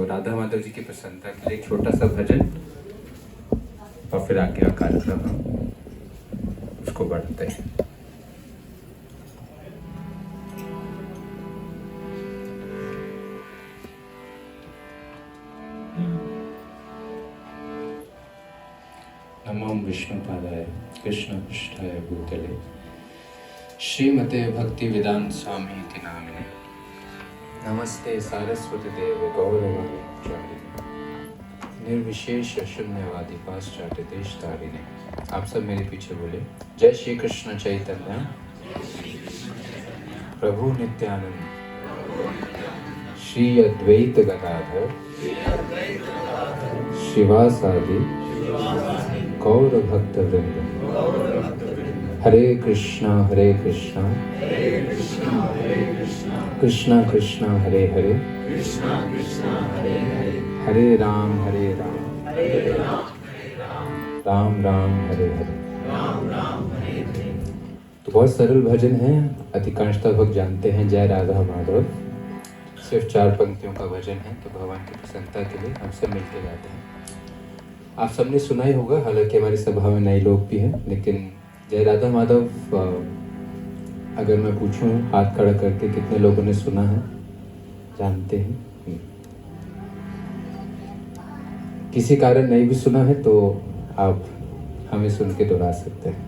राधा माधव जी की प्रसन्नता के लिए एक छोटा सा भजन और फिर आगे का कार्यक्रम हम उसको बढ़ते हैं। नमो विष्णुपादाय कृष्णपृष्ठाय भूतले श्रीमते भक्ति वेदांत स्वामी इति नामिने नमस्ते सारस्वती देवे गौरवाणी निर्विशेष शून्यवादी पाश्चात्य देश तारिणे। आप सब मेरे पीछे बोले जय श्री कृष्ण चैतन्य प्रभु नित्यानंद श्री अद्वैत गदाधर श्रीवासादि गौर भक्त वृंद। हरे कृष्णा कृष्णा कृष्णा हरे हरे हरे राम राम राम हरे हरे। तो बहुत सरल भजन है, अधिकांशतः भक्त जानते हैं। जय राधा माधव सिर्फ 4 पंक्तियों का भजन है, तो भगवान की प्रसन्नता के लिए हम सब मिलके गाते हैं। आप सबने सुना ही होगा, हालांकि हमारी सभा में नए लोग भी हैं, लेकिन जय राधा माधव अगर मैं पूछूं हाथ खड़ा करके कितने लोगों ने सुना है, जानते हैं? किसी कारण नहीं भी सुना है तो आप हमें सुन के दोहरा सकते हैं।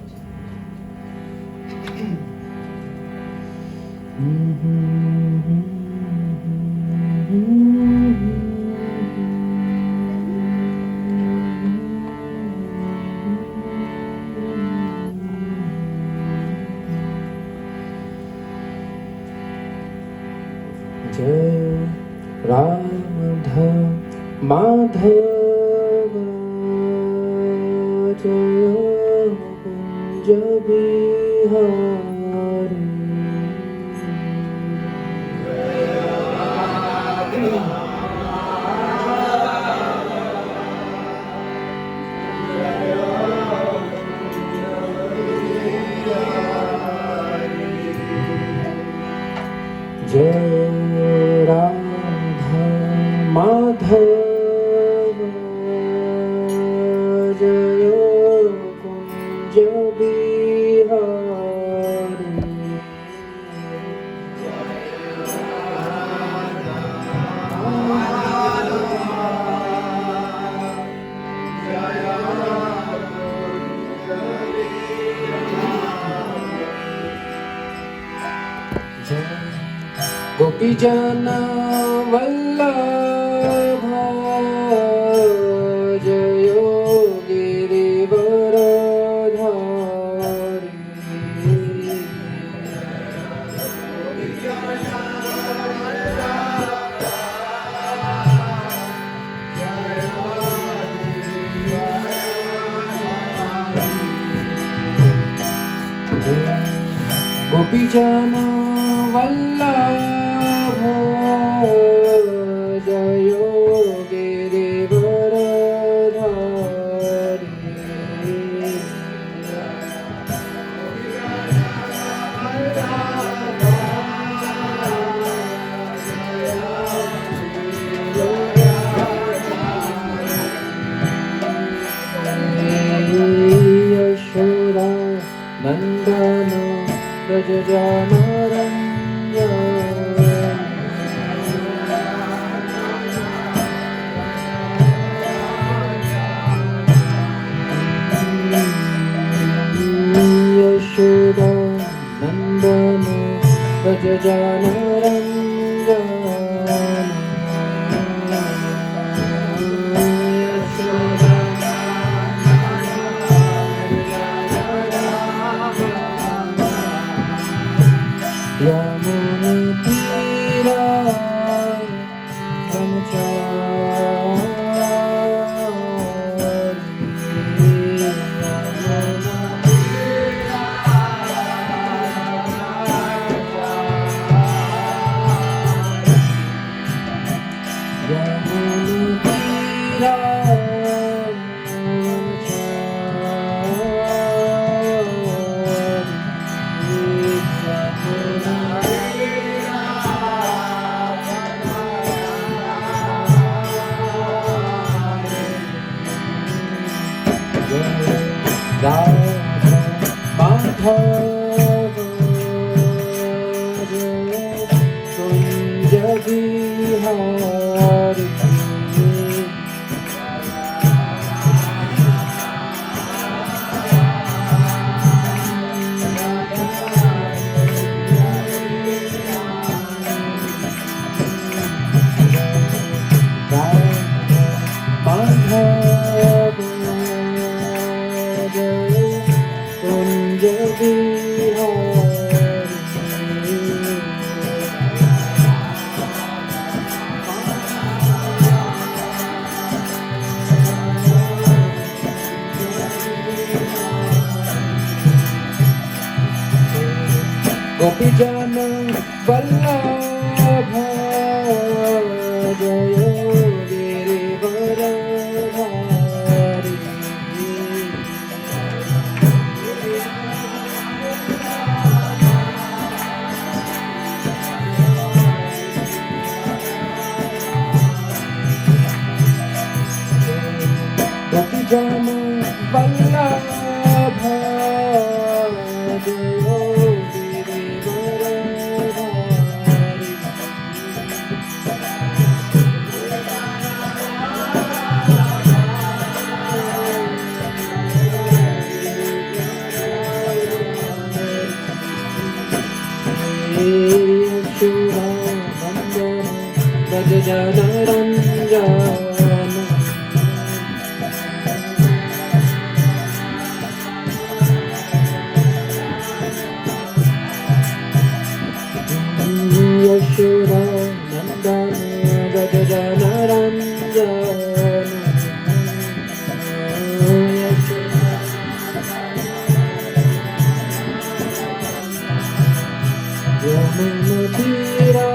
जय राधा माधव जय कुंज बिहारी। जय राधा माधव जय कुंज बिहारी। गोपी जन वल्लभ जय गिरिवरधारी। गोपी जन वल्लभ जय गिरिवरधारी। यशोदा नंदन ब्रज जनरंजन यशोदा नंदन ब्रज जनरंजन। यमुना तीरा गोपीजन वल्लभ जय गिरिवरधारी। गोपीजन वल्लभ जय जनरञ्जन यशोदा नन्दन व्रज जनरञ्जन यमुना तीरा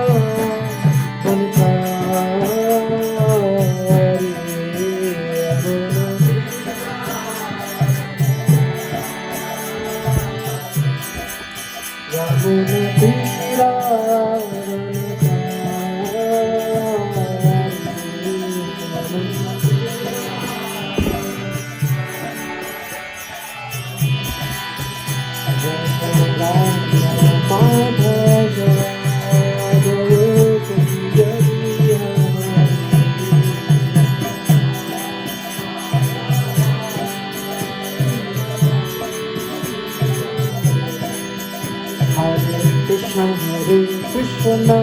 Krishna Krishna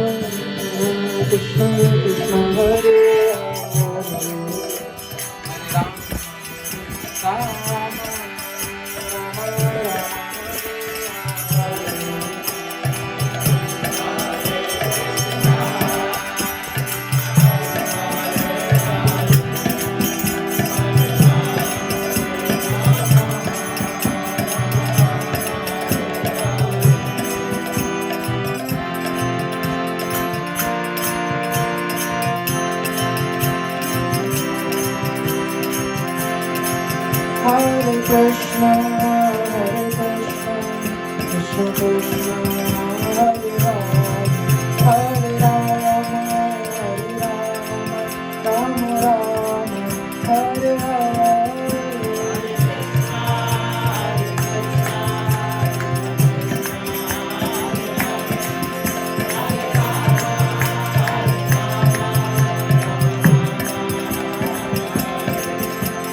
Krishna Hare Hare Krishna, Krishna Krishna, Hare Hare, Hare Rama, Rama Rama, Hare Hare.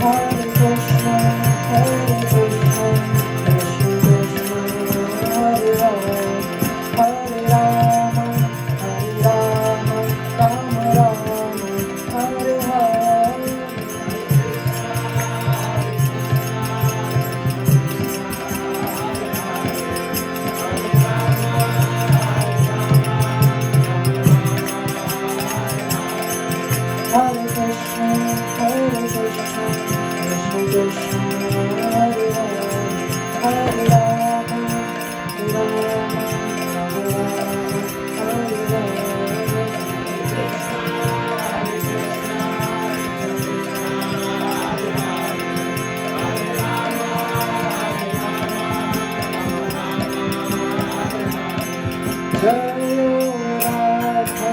Hare Krishna, Hare Krishna, Krishna Krishna, Hare Hare, Hare Rama, Rama Rama, Hare Hare. Hare Krishna, Hare Krishna, Krishna Krishna, Hare Hare, Hare Rama, Rama Rama, Hare Hare. Jayo Radha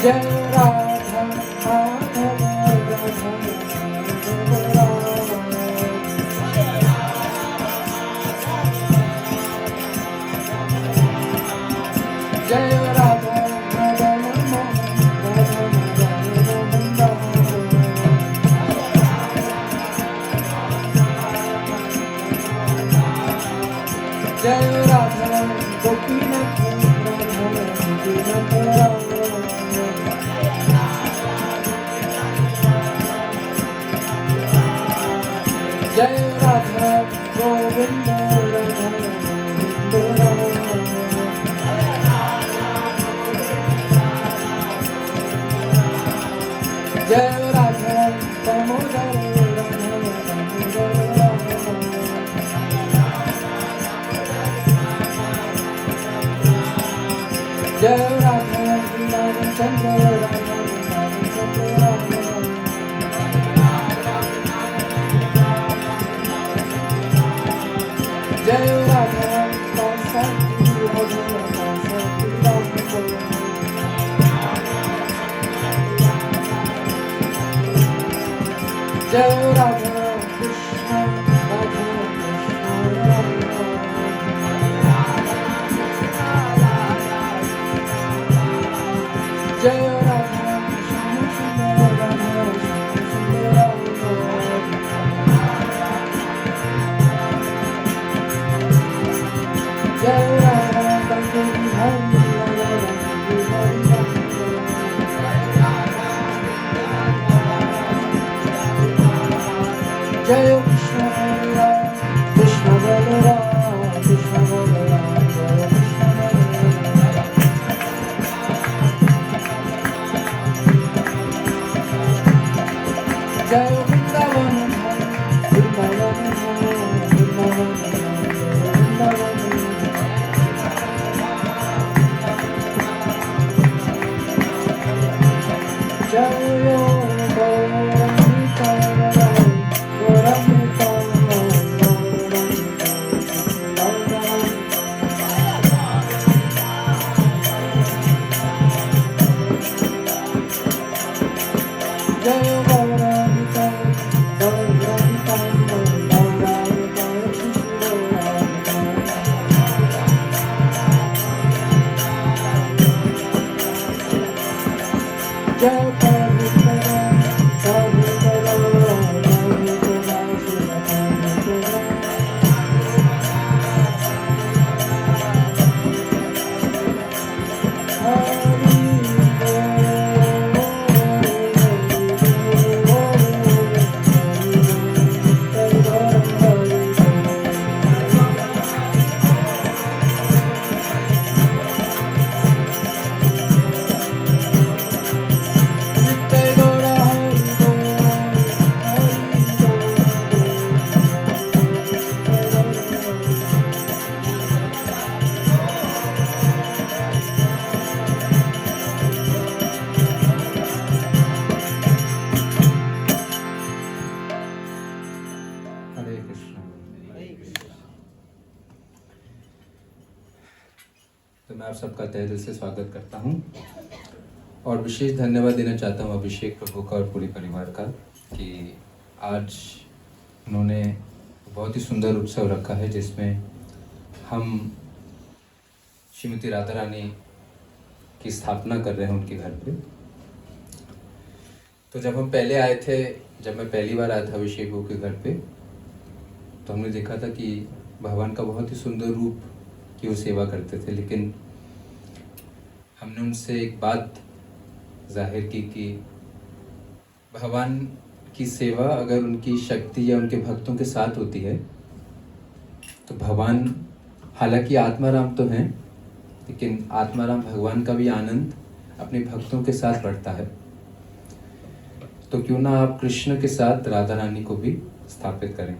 Jai Radha Madhava Radha Radha जय राधा गोपीनाथ राधा गोपीनाथ जय राधा गोविंद राधा गोविंद जय राधा दामोदर राधा जय राधा रामचंद्र राधा जय राधा बांसुरी राधा बांसुरी राधा जय राधा कृष्ण राधा जय राधा श्याम सुंदर राधा श्याम सुंदर जय राधा कंकरी हरि जय कृष्ण बलराम कृष्ण बलराम कृष्ण बलराम जय कृष्ण बलराम जय वृंदावन वृंदावन वृंदावन वृंदावन जय तो मैं आप सबका तहे दिल से स्वागत करता हूँ और विशेष धन्यवाद देना चाहता हूँ अभिषेक प्रभु का और पूरे परिवार का कि आज उन्होंने बहुत ही सुंदर उत्सव रखा है जिसमें हम श्रीमती राधा रानी की स्थापना कर रहे हैं उनके घर पे। तो जब हम पहले आए थे, जब मैं पहली बार आया था अभिषेक प्रभु के घर पे, तो हमने देखा था कि भगवान का बहुत ही सुंदर रूप की वो सेवा करते थे, लेकिन हमने उनसे एक बात जाहिर की कि भगवान की सेवा अगर उनकी शक्ति या उनके भक्तों के साथ होती है तो भगवान, हालांकि आत्माराम तो हैं, लेकिन आत्माराम भगवान का भी आनंद अपने भक्तों के साथ बढ़ता है। तो क्यों ना आप कृष्ण के साथ राधा रानी को भी स्थापित करें।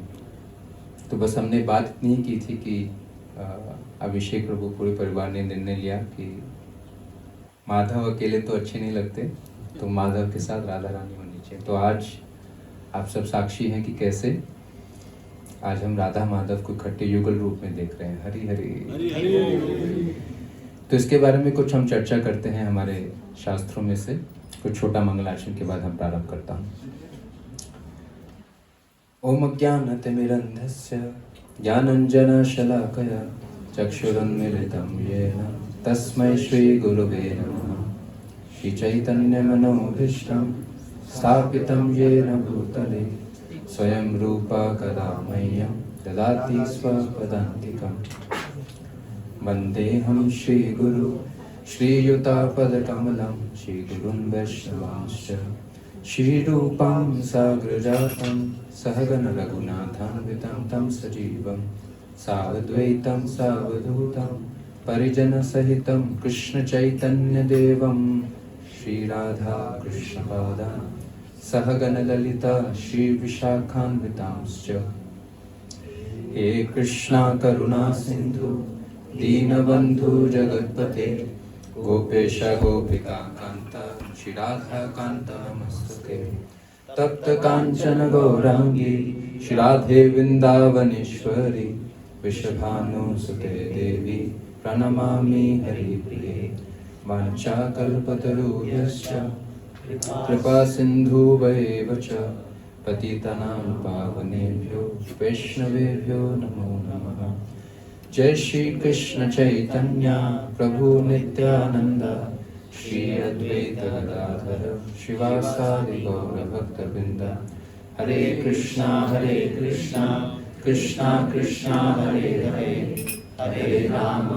तो बस हमने बात इतनी ही की थी कि अभिषेक प्रभु पूरे परिवार ने निर्णय लिया कि माधव अकेले तो अच्छे नहीं लगते, तो माधव के साथ राधा रानी होनी चाहिए। तो आज आप सब साक्षी हैं कि कैसे आज हम राधा माधव को इकट्ठे युगल रूप में देख रहे हैं। हरि हरि। तो इसके बारे में कुछ हम चर्चा करते हैं हमारे शास्त्रों में से। कुछ छोटा मंगलाचरण के बाद हम प्रारंभ करता हूँ। ओम अज्ञानतिमिरन्धस्य ज्ञानाञ्जनशलाकया चक्षुरुन्मीलितं येन तस्मै श्रीगुरुवे नमः। श्रीचैतन्यमनोभीष्टं स्थापितं येन भूतले स्वयं रूपा कदा मह्यं ददाति स्वपदान्तिकं। वन्देऽहं श्रीगुरु श्रीयुतापदकमलं श्रीगुरुं वैष्णवांश्च श्रीरूपां साग्रजातं सहगण रघुनाथान्वितं तं सजीवं सावद्वैतं सावधूतं परिजनसहितं कृष्णचैतन्यदेवं श्रीराधा कृष्णपादान् सहगण ललिता श्रीविशाखान्वितांश्च। हे कृष्णा करुणा सिंधु दीनबंधु जगत्पते गोपेश गोपिका कांता श्री राधा कांता नमस्तुते। तप्त कांचन गौरांगी श्री राधे वृंदावनेश्वरी वृषभानुसुते देवी प्रणमामि हरिप्रिये। वाञ्छाकल्पतरुभ्यश्च कृपा सिन्धुभ्येव च पतितानां पावनेभ्यो वैष्णवेभ्यो नमो नमः। जय श्री कृष्ण चैतन्य प्रभु नित्यानंद श्री अद्वैत गदाधर शिवासादि गौर भक्तवृंद। हरे कृष्णा कृष्णा कृष्णा हरे हरे हरे राम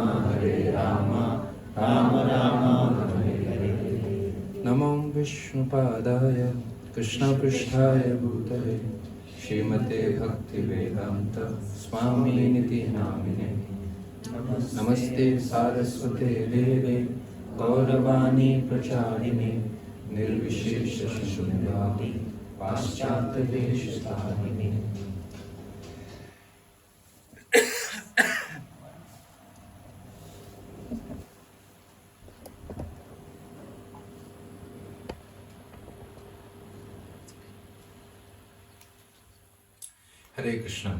राम राम हरे हरे। नमो विष्णुपादाय कृष्णपृष्ठाय भूतले श्रीमते भक्तिवेदांत स्वामिनिति नामिने। नमस्ते सारस्वते देवे गौरवाणी प्रचारिणे निर्विशेष शून्यवादी पाश्चात्य देशतारिणे। हरे कृष्णा।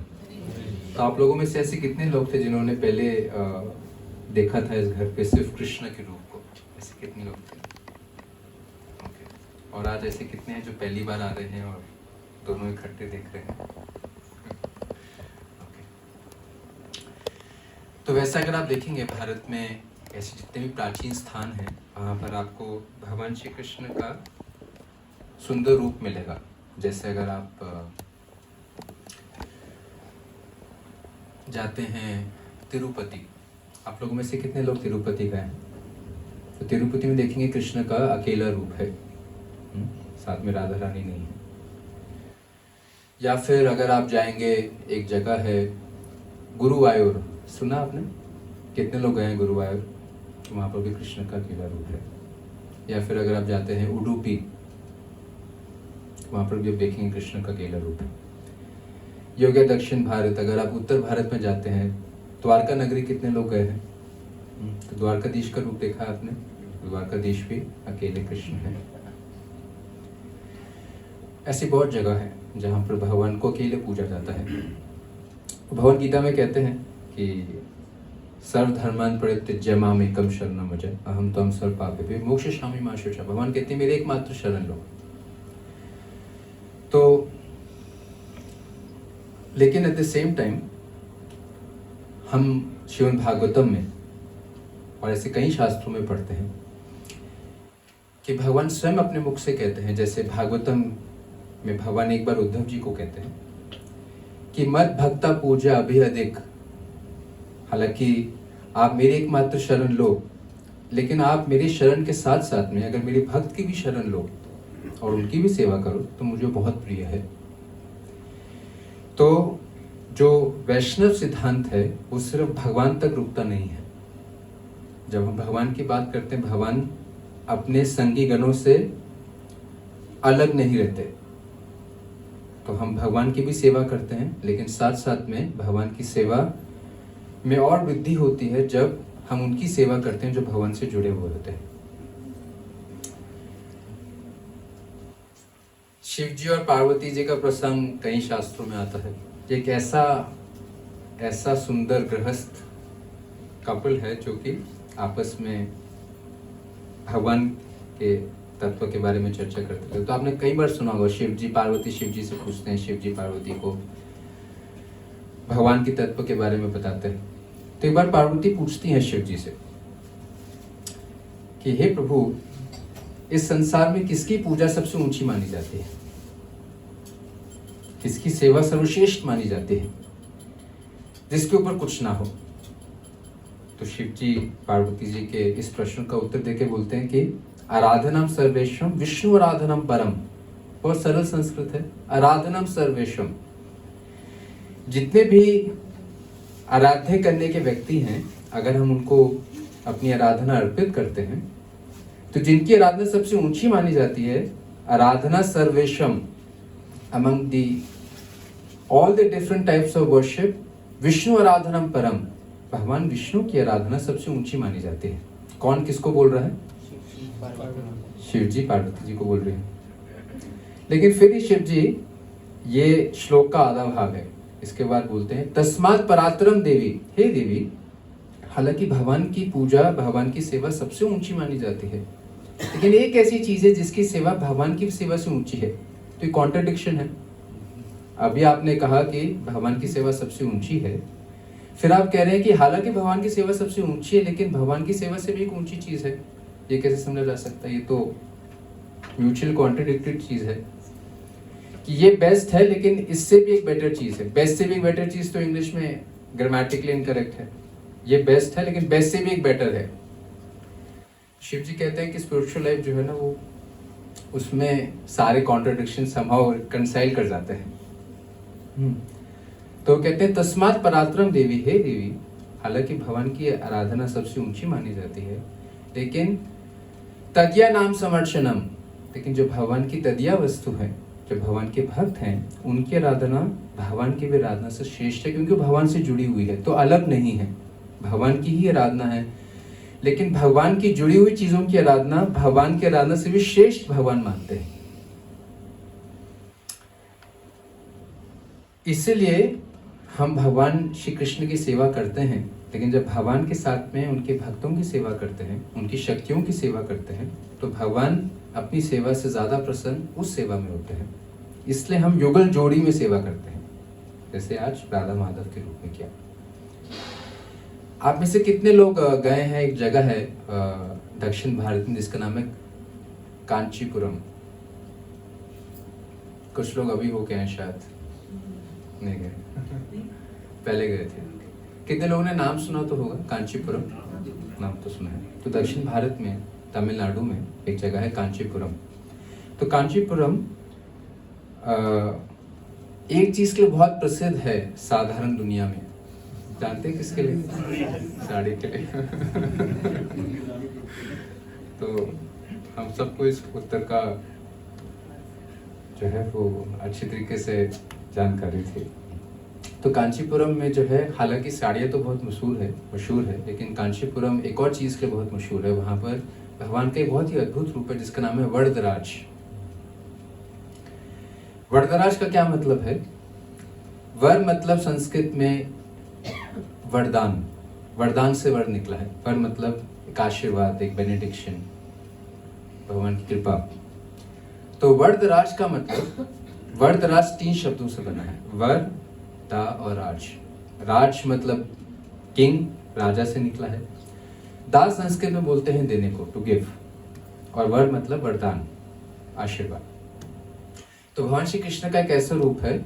तो आप लोगों में से ऐसे कितने लोग थे जिन्होंने पहले देखा था इस घर पे सिर्फ कृष्ण के रूप को? ऐसे कितने लोग थे? ओके। और आज ऐसे कितने हैं जो पहली बार आ रहे हैं और दोनों इकट्ठे देख रहे हैं? ओके। तो वैसा अगर आप देखेंगे भारत में ऐसे जितने भी प्राचीन स्थान हैं वहाँ पर आपको भगवान श्री कृष्ण का सुंदर रूप मिलेगा। जैसे अगर आप जाते हैं तिरुपति, आप लोगों में से कितने लोग तिरुपति गए हैं? तो तिरुपति में देखेंगे कृष्ण का अकेला रूप है, साथ में राधा रानी नहीं है। या फिर अगर आप जाएंगे, एक जगह है गुरुवायूर, सुना आपने? कितने लोग गए हैं गुरुवायूर? वहाँ पर भी कृष्ण का अकेला रूप है। या फिर अगर आप जाते हैं उडुपी, वहाँ पर भी आप देखेंगे कृष्ण का अकेला रूप है। ये हो गया दक्षिण भारत। अगर आप उत्तर भारत में जाते हैं, द्वारका नगरी कितने लोग गए हैं? तो द्वारकाधीश का रूप देखा आपने? द्वारकाधीश भी अकेले कृष्ण है। ऐसी बहुत जगह है जहाँ पर भगवान को अकेले पूजा जाता है। भगवद गीता में कहते हैं कि सर्वधर्मान् परित्यज्य मामेकं शरणं व्रज अहं त्वं सर्वपापेभ्यो मोक्षयिष्यामि मा शुचः। भगवान कहते हैं मेरे एकमात्र शरण लो। तो लेकिन एट द सेम टाइम हम श्रीमद् भागवतम में और ऐसे कई शास्त्रों में पढ़ते हैं कि भगवान स्वयं अपने मुख से कहते हैं। जैसे भागवतम में भगवान एक बार उद्धव जी को कहते हैं कि मत भक्ता पूजा अभी अधिक। हालांकि आप मेरे एकमात्र शरण लो, लेकिन आप मेरी शरण के साथ साथ में अगर मेरे भक्त की भी शरण लो और उनकी भी सेवा करो तो मुझे बहुत प्रिय है। तो जो वैष्णव सिद्धांत है वो सिर्फ भगवान तक रुकता नहीं है। जब हम भगवान की बात करते हैं, भगवान अपने संगी गणों से अलग नहीं रहते। तो हम भगवान की भी सेवा करते हैं, लेकिन साथ साथ में भगवान की सेवा में और वृद्धि होती है जब हम उनकी सेवा करते हैं जो भगवान से जुड़े हुए होते हैं। शिव जी और पार्वती जी का प्रसंग कई शास्त्रों में आता है। एक ऐसा सुंदर गृहस्थ कपल है जो कि आपस में भगवान के तत्व के बारे में चर्चा करते थे। तो आपने कई बार सुना होगा शिव जी पार्वती शिव जी से पूछते हैं, शिव जी पार्वती को भगवान के तत्व के बारे में बताते हैं। तो एक बार पार्वती पूछती हैं शिव जी से कि हे प्रभु, इस संसार में किसकी पूजा सबसे ऊंची मानी जाती है, किसकी सेवा सर्वश्रेष्ठ मानी जाती है, जिसके ऊपर कुछ ना हो। तो शिव जी पार्वती जी के इस प्रश्न का उत्तर देके बोलते हैं कि आराधनम सर्वेश्वम विष्णु आराधनम परम। बहुत सरल संस्कृत है, आराधनम सर्वेश्वम। जितने भी आराध्य करने के व्यक्ति हैं, अगर हम उनको अपनी आराधना अर्पित करते हैं तो जिनकी आराधना सबसे ऊंची मानी जाती है, आराधना सर्वेशम, among the all the different types of worship Vishnu आराधनम परम। भगवान विष्णु की आराधना सबसे ऊंची मानी जाती है। कौन किसको बोल रहा है? शिव जी पार्वती जी को बोल रहे हैं। लेकिन फिर ही शिव जी, ये श्लोक का आधा भाग है, इसके बाद बोलते हैं तस्मात् परात्रम देवी, हे देवी। हालांकि भगवान की पूजा, भगवान की सेवा सबसे ऊंची मानी जाती है, लेकिन एक ऐसी चीज है जिसकी सेवा भगवान की सेवा से ऊंची है। तो ये कॉन्ट्रडिक्शन है। अभी आपने कहा कि भगवान की सेवा सबसे ऊंची है, फिर आप कह रहे हैं कि हालांकि भगवान की सेवा सबसे ऊंची है लेकिन भगवान की सेवा से भी एक ऊंची चीज है। ये कैसे समझा जा सकता है? ये तो म्यूचुअल कॉन्ट्रडिक्टेड चीज है कि ये बेस्ट है लेकिन इससे भी एक बेटर चीज है। बेस्ट से भी एक बेटर चीज तो इंग्लिश में ग्रामेटिकली इनकरेक्ट है। ये बेस्ट है लेकिन बेस्ट से भी एक बेटर है। शिव जी कहते हैं कि स्पिरिचुअल लाइफ जो है ना, वो उसमें सारे कॉन्ट्रडिक्शन समहाउ कंसाइल कर जाते हैं। तो कहते हैं तस्मात् पराक्रम देवी, हे देवी। हालांकि भगवान की आराधना सबसे ऊंची मानी जाती है, लेकिन तद्या नाम समर्चनम, लेकिन जो भगवान की तदिया वस्तु है, जो भगवान के भक्त हैं, उनकी आराधना भगवान की भी आराधना से श्रेष्ठ है, क्योंकि भगवान से जुड़ी हुई है, तो अलग नहीं है, भगवान की ही आराधना है। लेकिन भगवान की जुड़ी हुई चीजों की आराधना भगवान की आराधना से भी श्रेष्ठ भगवान मानते हैं। इसलिए हम भगवान श्री कृष्ण की सेवा करते हैं, लेकिन जब भगवान के साथ में उनके भक्तों की सेवा करते हैं, उनकी शक्तियों की सेवा करते हैं, तो भगवान अपनी सेवा से ज्यादा प्रसन्न उस सेवा में होते हैं। इसलिए हम युगल जोड़ी में सेवा करते हैं, जैसे आज राधा माधव के रूप में किया। आप में से कितने लोग गए हैं? एक जगह है दक्षिण भारत में जिसका नाम है कांचीपुरम। कुछ लोग अभी हो गए हैं, शायद नहीं गए, पहले गए थे। कितने लोगों ने नाम सुना तो होगा? कांचीपुरम नाम तो सुना है। तो दक्षिण भारत में तमिलनाडु में एक जगह है कांचीपुरम। तो कांचीपुरम एक चीज के लिए बहुत प्रसिद्ध है साधारण दुनिया में। जानते हैं किसके लिए? साड़ी के लिए। तो हम सबको इस उत्तर का जो है वो अच्छी तरीके से जानकारी थी। तो कांचीपुरम में जो है, हालांकि साड़ियाँ तो बहुत मशहूर है, लेकिन कांचीपुरम एक और चीज़ के लिए बहुत मशहूर है। वहाँ पर भगवान का एक बहुत ही अद्भुत रूप है जिसका नाम है वरदराज। वरदराज का क्या मतलब है? वर मतलब संस्कृत में वरदान, वरदान से वर निकला है। वर मतलब एक आशीर्वाद, एक बेनेडिक्शन, भगवान की कृपा। तो वरदराज का मतलब, वरदराज 3 शब्दों से बना है, वर, दा और राज। राज मतलब किंग, राजा से निकला है। दा संस्कृत में बोलते हैं देने को, टू गिव, और वर मतलब वरदान, आशीर्वाद। तो भगवान श्री कृष्ण का एक ऐसा रूप है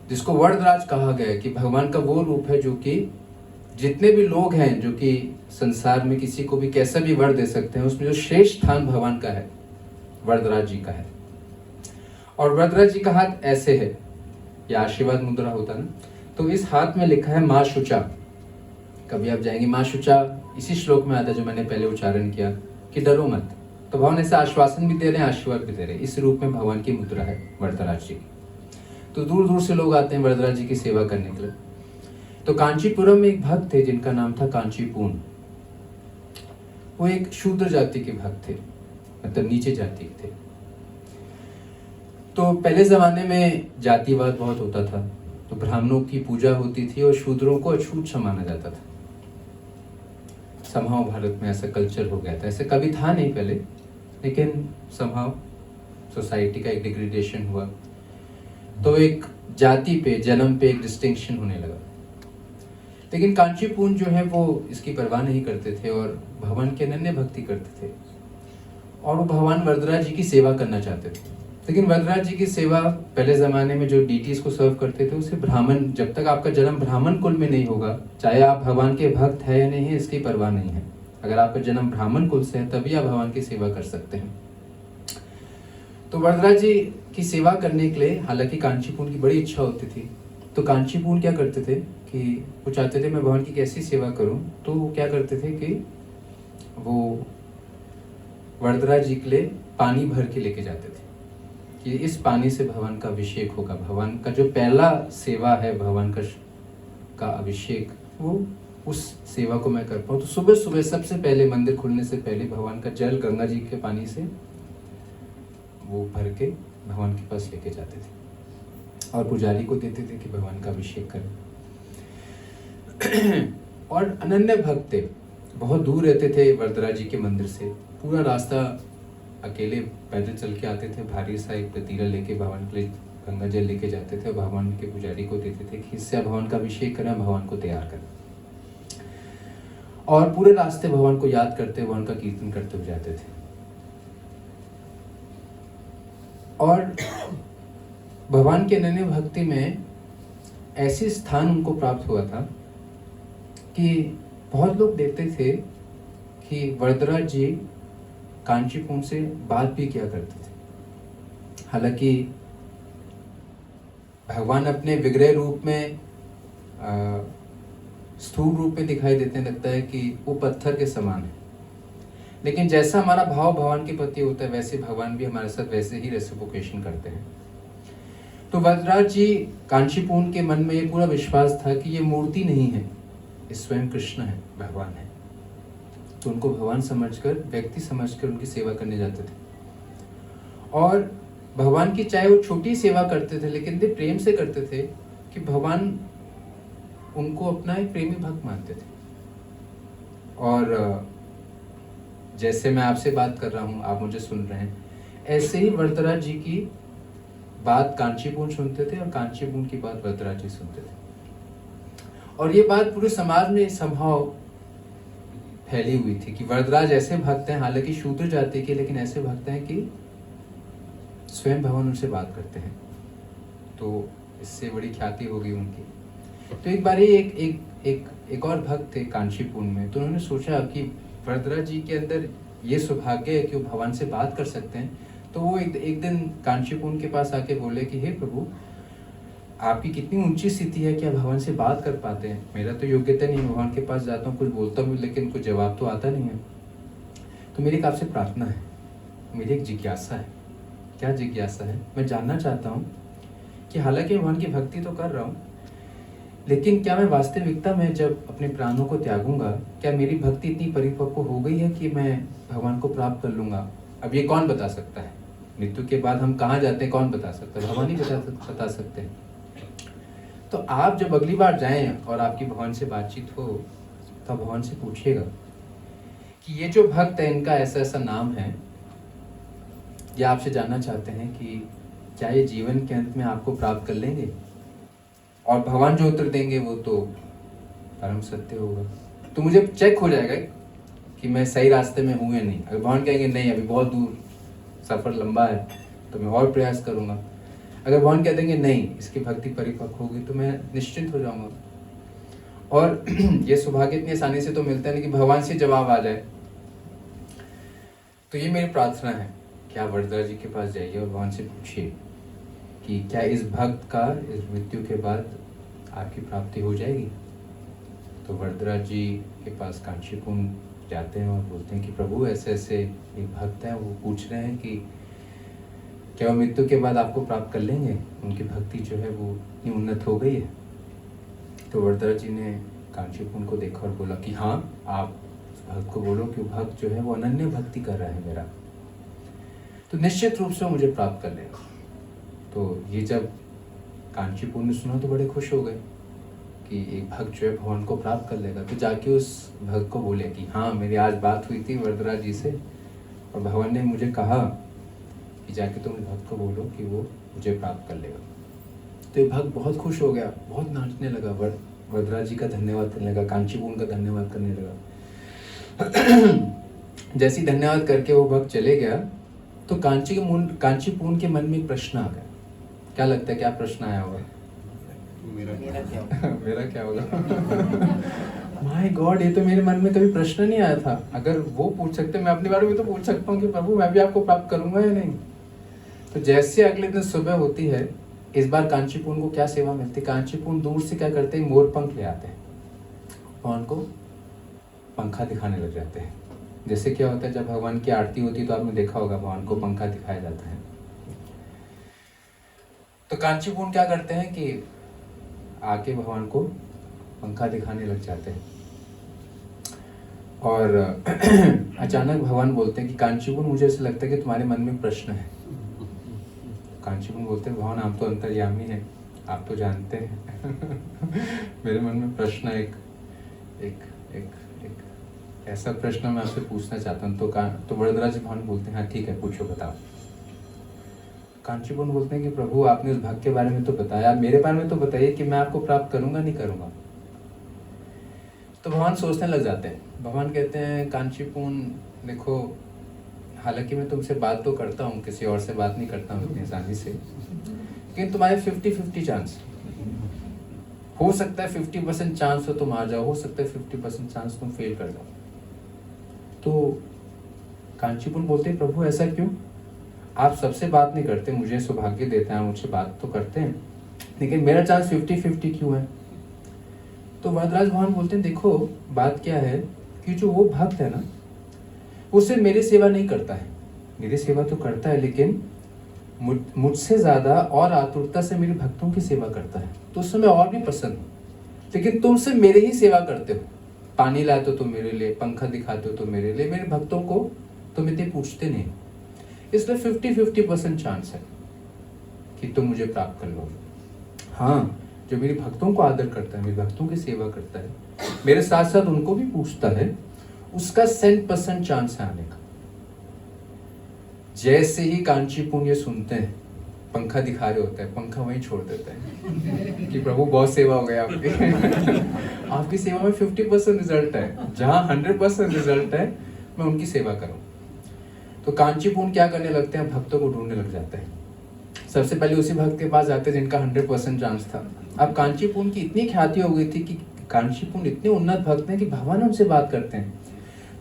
जिसको वरदराज कहा गया है कि भगवान का वो रूप है जो कि जितने भी लोग हैं जो कि संसार में किसी को भी कैसा भी वर दे सकते हैं, उसमें जो श्रेष्ठ स्थान भगवान का है, वरदराज जी का है। और वरदराज जी का हाथ ऐसे है, यह आशीर्वाद मुद्रा होता ना, तो इस हाथ में लिखा है माँ शुचा। कभी आप जाएंगे माँ शुचा, इसी श्लोक में आता है जो मैंने पहले उच्चारण किया कि डरो मत। तो भगवान ऐसे आश्वासन भी दे रहे हैं, आशीर्वाद भी दे रहे हैं। इस रूप में भगवान की मुद्रा है वरदराज जी की। तो दूर दूर से लोग आते हैं वरदराज जी की सेवा करने के लिए। तो कांचीपुरम में एक भक्त थे जिनका नाम था कांचीपूर्ण। वो एक शूद्र जाति के भक्त थे, मतलब नीचे जाति के थे। तो पहले जमाने में जातिवाद बहुत होता था, तो ब्राह्मणों की पूजा होती थी और शूद्रों को अछूत माना जाता था। समहाउ भारत में ऐसा कल्चर हो गया था। ऐसे कभी था नहीं पहले, लेकिन समहाउ सोसाइटी का एक डिग्रेडेशन हुआ, तो एक जाति पे, जन्म पे एक डिस्टिंक्शन होने लगा। लेकिन कांचीपूर्ण जो है वो इसकी परवाह नहीं करते थे और भगवान की अनन्य भक्ति करते थे, और वो भगवान वरदराज जी की सेवा करना चाहते थे। लेकिन वरदराज जी की सेवा पहले ज़माने में जो डीटीज को सर्व करते थे उसे ब्राह्मण, जब तक आपका जन्म ब्राह्मण कुल में नहीं होगा, चाहे आप भगवान के भक्त है या नहीं है इसकी परवाह नहीं है, अगर आपका जन्म ब्राह्मण कुल से है तभी आप भगवान की सेवा कर सकते हैं। तो वरदराज जी की सेवा करने के लिए हालांकि कांचीपुर की बड़ी इच्छा होती थी, तो कांचीपुर क्या करते थे कि वो चाहते थे मैं भगवान की कैसी सेवा करूं, तो वो क्या करते थे कि वो वरदराज जी के लिए पानी भर के लेके जाते थे कि इस पानी से भगवान का अभिषेक होगा, भगवान का जो पहला सेवा है भगवान का अभिषेक, वो उस सेवा को मैं कर पाऊँ। तो सुबह सुबह सबसे पहले मंदिर खुलने से पहले भगवान का जल गंगा जी के पानी से वो भर के भगवान के पास लेके जाते थे और पुजारी को देते थे कि भगवान का अभिषेक करें। और अनन्य भक्त थे, बहुत दूर रहते थे वरदराज जी के मंदिर से, पूरा रास्ता अकेले पैदल चल के आते थे, भारी सा एक पतीला लेके भगवान के लिए गंगा जल लेके जाते थे और भगवान के पुजारी को देते थे कि इससे भगवान का अभिषेक करें, भगवान को तैयार करें। और पूरे रास्ते भगवान को याद करते, भगवान का कीर्तन करते हुए जाते थे। और भगवान के अनन्य भक्ति में ऐसी स्थान उनको प्राप्त हुआ था कि बहुत लोग देखते थे कि वरदराज जी कांचीपुर से बात भी किया करते थे। हालांकि भगवान अपने विग्रह रूप में स्थूल रूप में दिखाई देते हैं, लगता है कि वो पत्थर के समान है, लेकिन जैसा हमारा भाव भगवान के प्रति होता है वैसे भगवान भी हमारे साथ वैसे ही रेसिप्रोकेशन करते हैं। तो वरदराज जी कांचीपुर के मन में ये पूरा विश्वास था कि ये मूर्ति नहीं है, ये स्वयं कृष्ण है, भगवान है। तो उनको भगवान समझकर, व्यक्ति समझकर उनकी सेवा करने जाते थे। और भगवान की चाहे वो छोटी सेवा करते थे लेकिन वे प्रेम से करते थे कि भगवान उनको अपना एक प्रेमी भक्त मानते थे। और जैसे मैं आपसे बात कर रहा हूँ, आप मुझे सुन रहे हैं, ऐसे ही वरदराज जी की बात कांचीपुर सुनते थे और कांचीपुर की बात वरदराज जी सुनते थे। और ये बात पूरे समाज में संभव फैली हुई थी कि वरदराज ऐसे भक्त हैं, हालांकि शूद्र जाति के, लेकिन ऐसे भक्त हैं कि स्वयं भगवान उनसे बात करते हैं। तो इससे बड़ी ख्याति हो गई उनकी। तो एक बार एक और भक्त थे कांचीपुर में, तो उन्होंने सोचा कि वरदराज जी के अंदर ये सौभाग्य है कि वो भगवान से बात कर सकते हैं। तो वो एक दिन कांचीपुर के पास आके बोले कि हे प्रभु, आपकी कितनी ऊंची स्थिति है कि आप भगवान से बात कर पाते हैं। मेरा तो योग्यता नहीं, भगवान के पास जाता हूँ, कुछ बोलता हूँ लेकिन कुछ जवाब तो आता नहीं है। तो मेरी एक आपसे प्रार्थना है, मेरी एक जिज्ञासा है। क्या जिज्ञासा है? मैं जानना चाहता हूँ कि हालांकि भगवान की भक्ति तो कर रहा हूँ, लेकिन क्या मैं वास्तविकता में जब अपने प्राणों को त्यागूंगा, क्या मेरी भक्ति इतनी परिपक्व हो गई है कि मैं भगवान को प्राप्त कर लूंगा? अब ये कौन बता सकता है? मृत्यु के बाद हम कहाँ जाते हैं कौन बता सकता है? भगवान ही बता सकते हैं। तो आप जब अगली बार जाएं और आपकी भगवान से बातचीत हो तो भगवान से पूछिएगा कि ये जो भक्त है इनका ऐसा ऐसा नाम है, ये आपसे जानना चाहते हैं कि क्या ये जीवन के अंत में आपको प्राप्त कर लेंगे? और भगवान जो उत्तर देंगे वो तो परम सत्य होगा। तो मुझे चेक हो जाएगा कि मैं सही रास्ते में हूँ या नहीं। अगर भगवान कहेंगे नहीं, अभी बहुत दूर, सफर लंबा है, तो मैं और प्रयास करूँगा। अगर भगवान कह देंगे नहीं, इसकी भक्ति परिपक्व होगी, तो मैं निश्चिंत हो जाऊंगा। और ये सौभाग्य इतनी आसानी से तो मिलता नहीं कि भगवान से जवाब आ जाए। तो ये मेरी प्रार्थना है कि आप वरदराज जी के पास जाइए और भगवान से पूछिए कि क्या इस भक्त का इस मृत्यु के बाद आपकी प्राप्ति हो जाएगी। तो वरदराज जी के पास कांचीपुर जाते हैं और बोलते हैं कि प्रभु ऐसे ऐसे एक भक्त है, वो पूछ रहे हैं कि क्या वो मृत्यु के बाद आपको प्राप्त कर लेंगे, उनकी भक्ति जो है वो इतनी उन्नत हो गई है। तो वरदराज जी ने कांचीपुर को देखा और बोला कि हाँ, आप भक्त को बोलो कि भक्त जो है वो अनन्य भक्ति कर रहा है मेरा, तो निश्चित रूप से मुझे प्राप्त कर लेगा। तो ये जब कांचीपुर ने सुना तो बड़े खुश हो गए कि एक भक्त जो है भगवान को प्राप्त कर लेगा। तो जाके उस भक्त को बोले कि हाँ, मेरी आज बात हुई थी वरदराज जी से और भगवान ने मुझे कहा कि जाके तुम भक्त को बोलो कि वो मुझे प्राप्त कर लेगा। तो ये भक्त बहुत खुश हो गया, बहुत नाचने लगा, वरदराज जी का धन्यवाद करने लगा, कांचीपुर का धन्यवाद करने लगा। जैसे ही धन्यवाद करके वो भक्त चले गया, तो कांचीपुरम के मन में एक प्रश्न आ गया। क्या लगता है क्या प्रश्न आया होगा? मेरा क्या होगा? माय गॉड, ये तो मेरे मन में कभी प्रश्न नहीं आया था। अगर वो पूछ सकते, मैं अपने बारे में तो पूछ सकता हूँ कि प्रभु मैं भी आपको प्राप्त करूंगा या नहीं। तो जैसे अगले दिन सुबह होती है, इस बार कांचीपुरम को क्या सेवा मिलती है? कांचीपुरम दूर से क्या करते हैं, मोर पंख ले आते हैं, भगवान को पंखा दिखाने लग जाते हैं। जैसे क्या होता है जब भगवान की आरती होती है तो आपने देखा होगा भगवान को पंखा दिखाया जाता है। तो कांचीपुरम क्या करते हैं कि आके भगवान को पंखा दिखाने लग जाते हैं। और अचानक भगवान बोलते हैं कि कांचीपुरम, मुझे ऐसा लगता है कि तुम्हारे मन में प्रश्न है। कांचीपुरम बोलते हैं भगवान आप तो अंतर्यामी हैं, आप तो जानते हैं मेरे मन में प्रश्न है, एक ऐसा प्रश्न मैं आपसे पूछना चाहता हूँ। तो वरदराज भगवान बोलते हैं हाँ ठीक है पूछो बताओ। कांचीपुरम बोलते हैं कि प्रभु आपने उस भक्त के बारे में तो बताया, मेरे बारे में तो बताइए कि मैं आपको प्राप्त करूंगा नहीं करूंगा। तो भगवान सोचने लग जाते हैं। भगवान कहते हैं कांचीपुरम देखो, हालांकि मैं तुमसे बात तो करता हूँ, किसी और से बात नहीं करता हूँ इतनी आसानी से, लेकिन तुम्हारे 50-50 चांस हो सकता है। 50% चांस हो तुम आ जाओ, हो सकता है 50% चांस तुम फेल कर जाओ। तो कांचीपुरम बोलते हैं प्रभु ऐसा क्यों? आप सबसे बात नहीं करते, मुझे सौभाग्य देते हैं, मुझसे बात तो करते हैं, लेकिन मेरा चांस 50-50 क्यों है? तो वरदराज भगवान बोलते हैं देखो बात क्या है कि जो वो भक्त है ना, वो सिर्फ मेरी सेवा नहीं करता है, मेरी सेवा तो करता है, लेकिन मुझसे ज्यादा और आतुरता से मेरे भक्तों की सेवा करता है। तो उस समय और भी पसंद हो, लेकिन तुम सिर्फ मेरे ही सेवा करते हो, पानी लाते हो तो मेरे लिए, पंखा दिखाते हो तो मेरे लिए, मेरे भक्तों को तुम इतने पूछते नहीं। इसलिए 50-50% चांस है कि तुम मुझे प्राप्त कर लो। हाँ, जो मेरे भक्तों को आदर करता है, मेरे भक्तों की सेवा करता है, मेरे साथ साथ उनको भी पूछता है, उसका 100% चांस है आने का। जैसे ही कांचीपुरम ये सुनते हैं पंखा दिखा रहे होता है, पंखा वहीं छोड़ देता है कि प्रभु बहुत सेवा हो गया आपकी आपकी सेवा में 50% रिजल्ट है, जहां 100% रिजल्ट है मैं उनकी सेवा करूं। तो कांचीपुरम क्या करने लगते हैं, भक्तों को ढूंढने लग जाते हैं। सबसे पहले उसी भक्त के पास जाते हैं जिनका 100% चांस था। अब कांचीपुरम की इतनी ख्याति हो गई थी कि कांचीपुरम इतने उन्नत भक्त हैं कि भगवान उनसे बात करते हैं,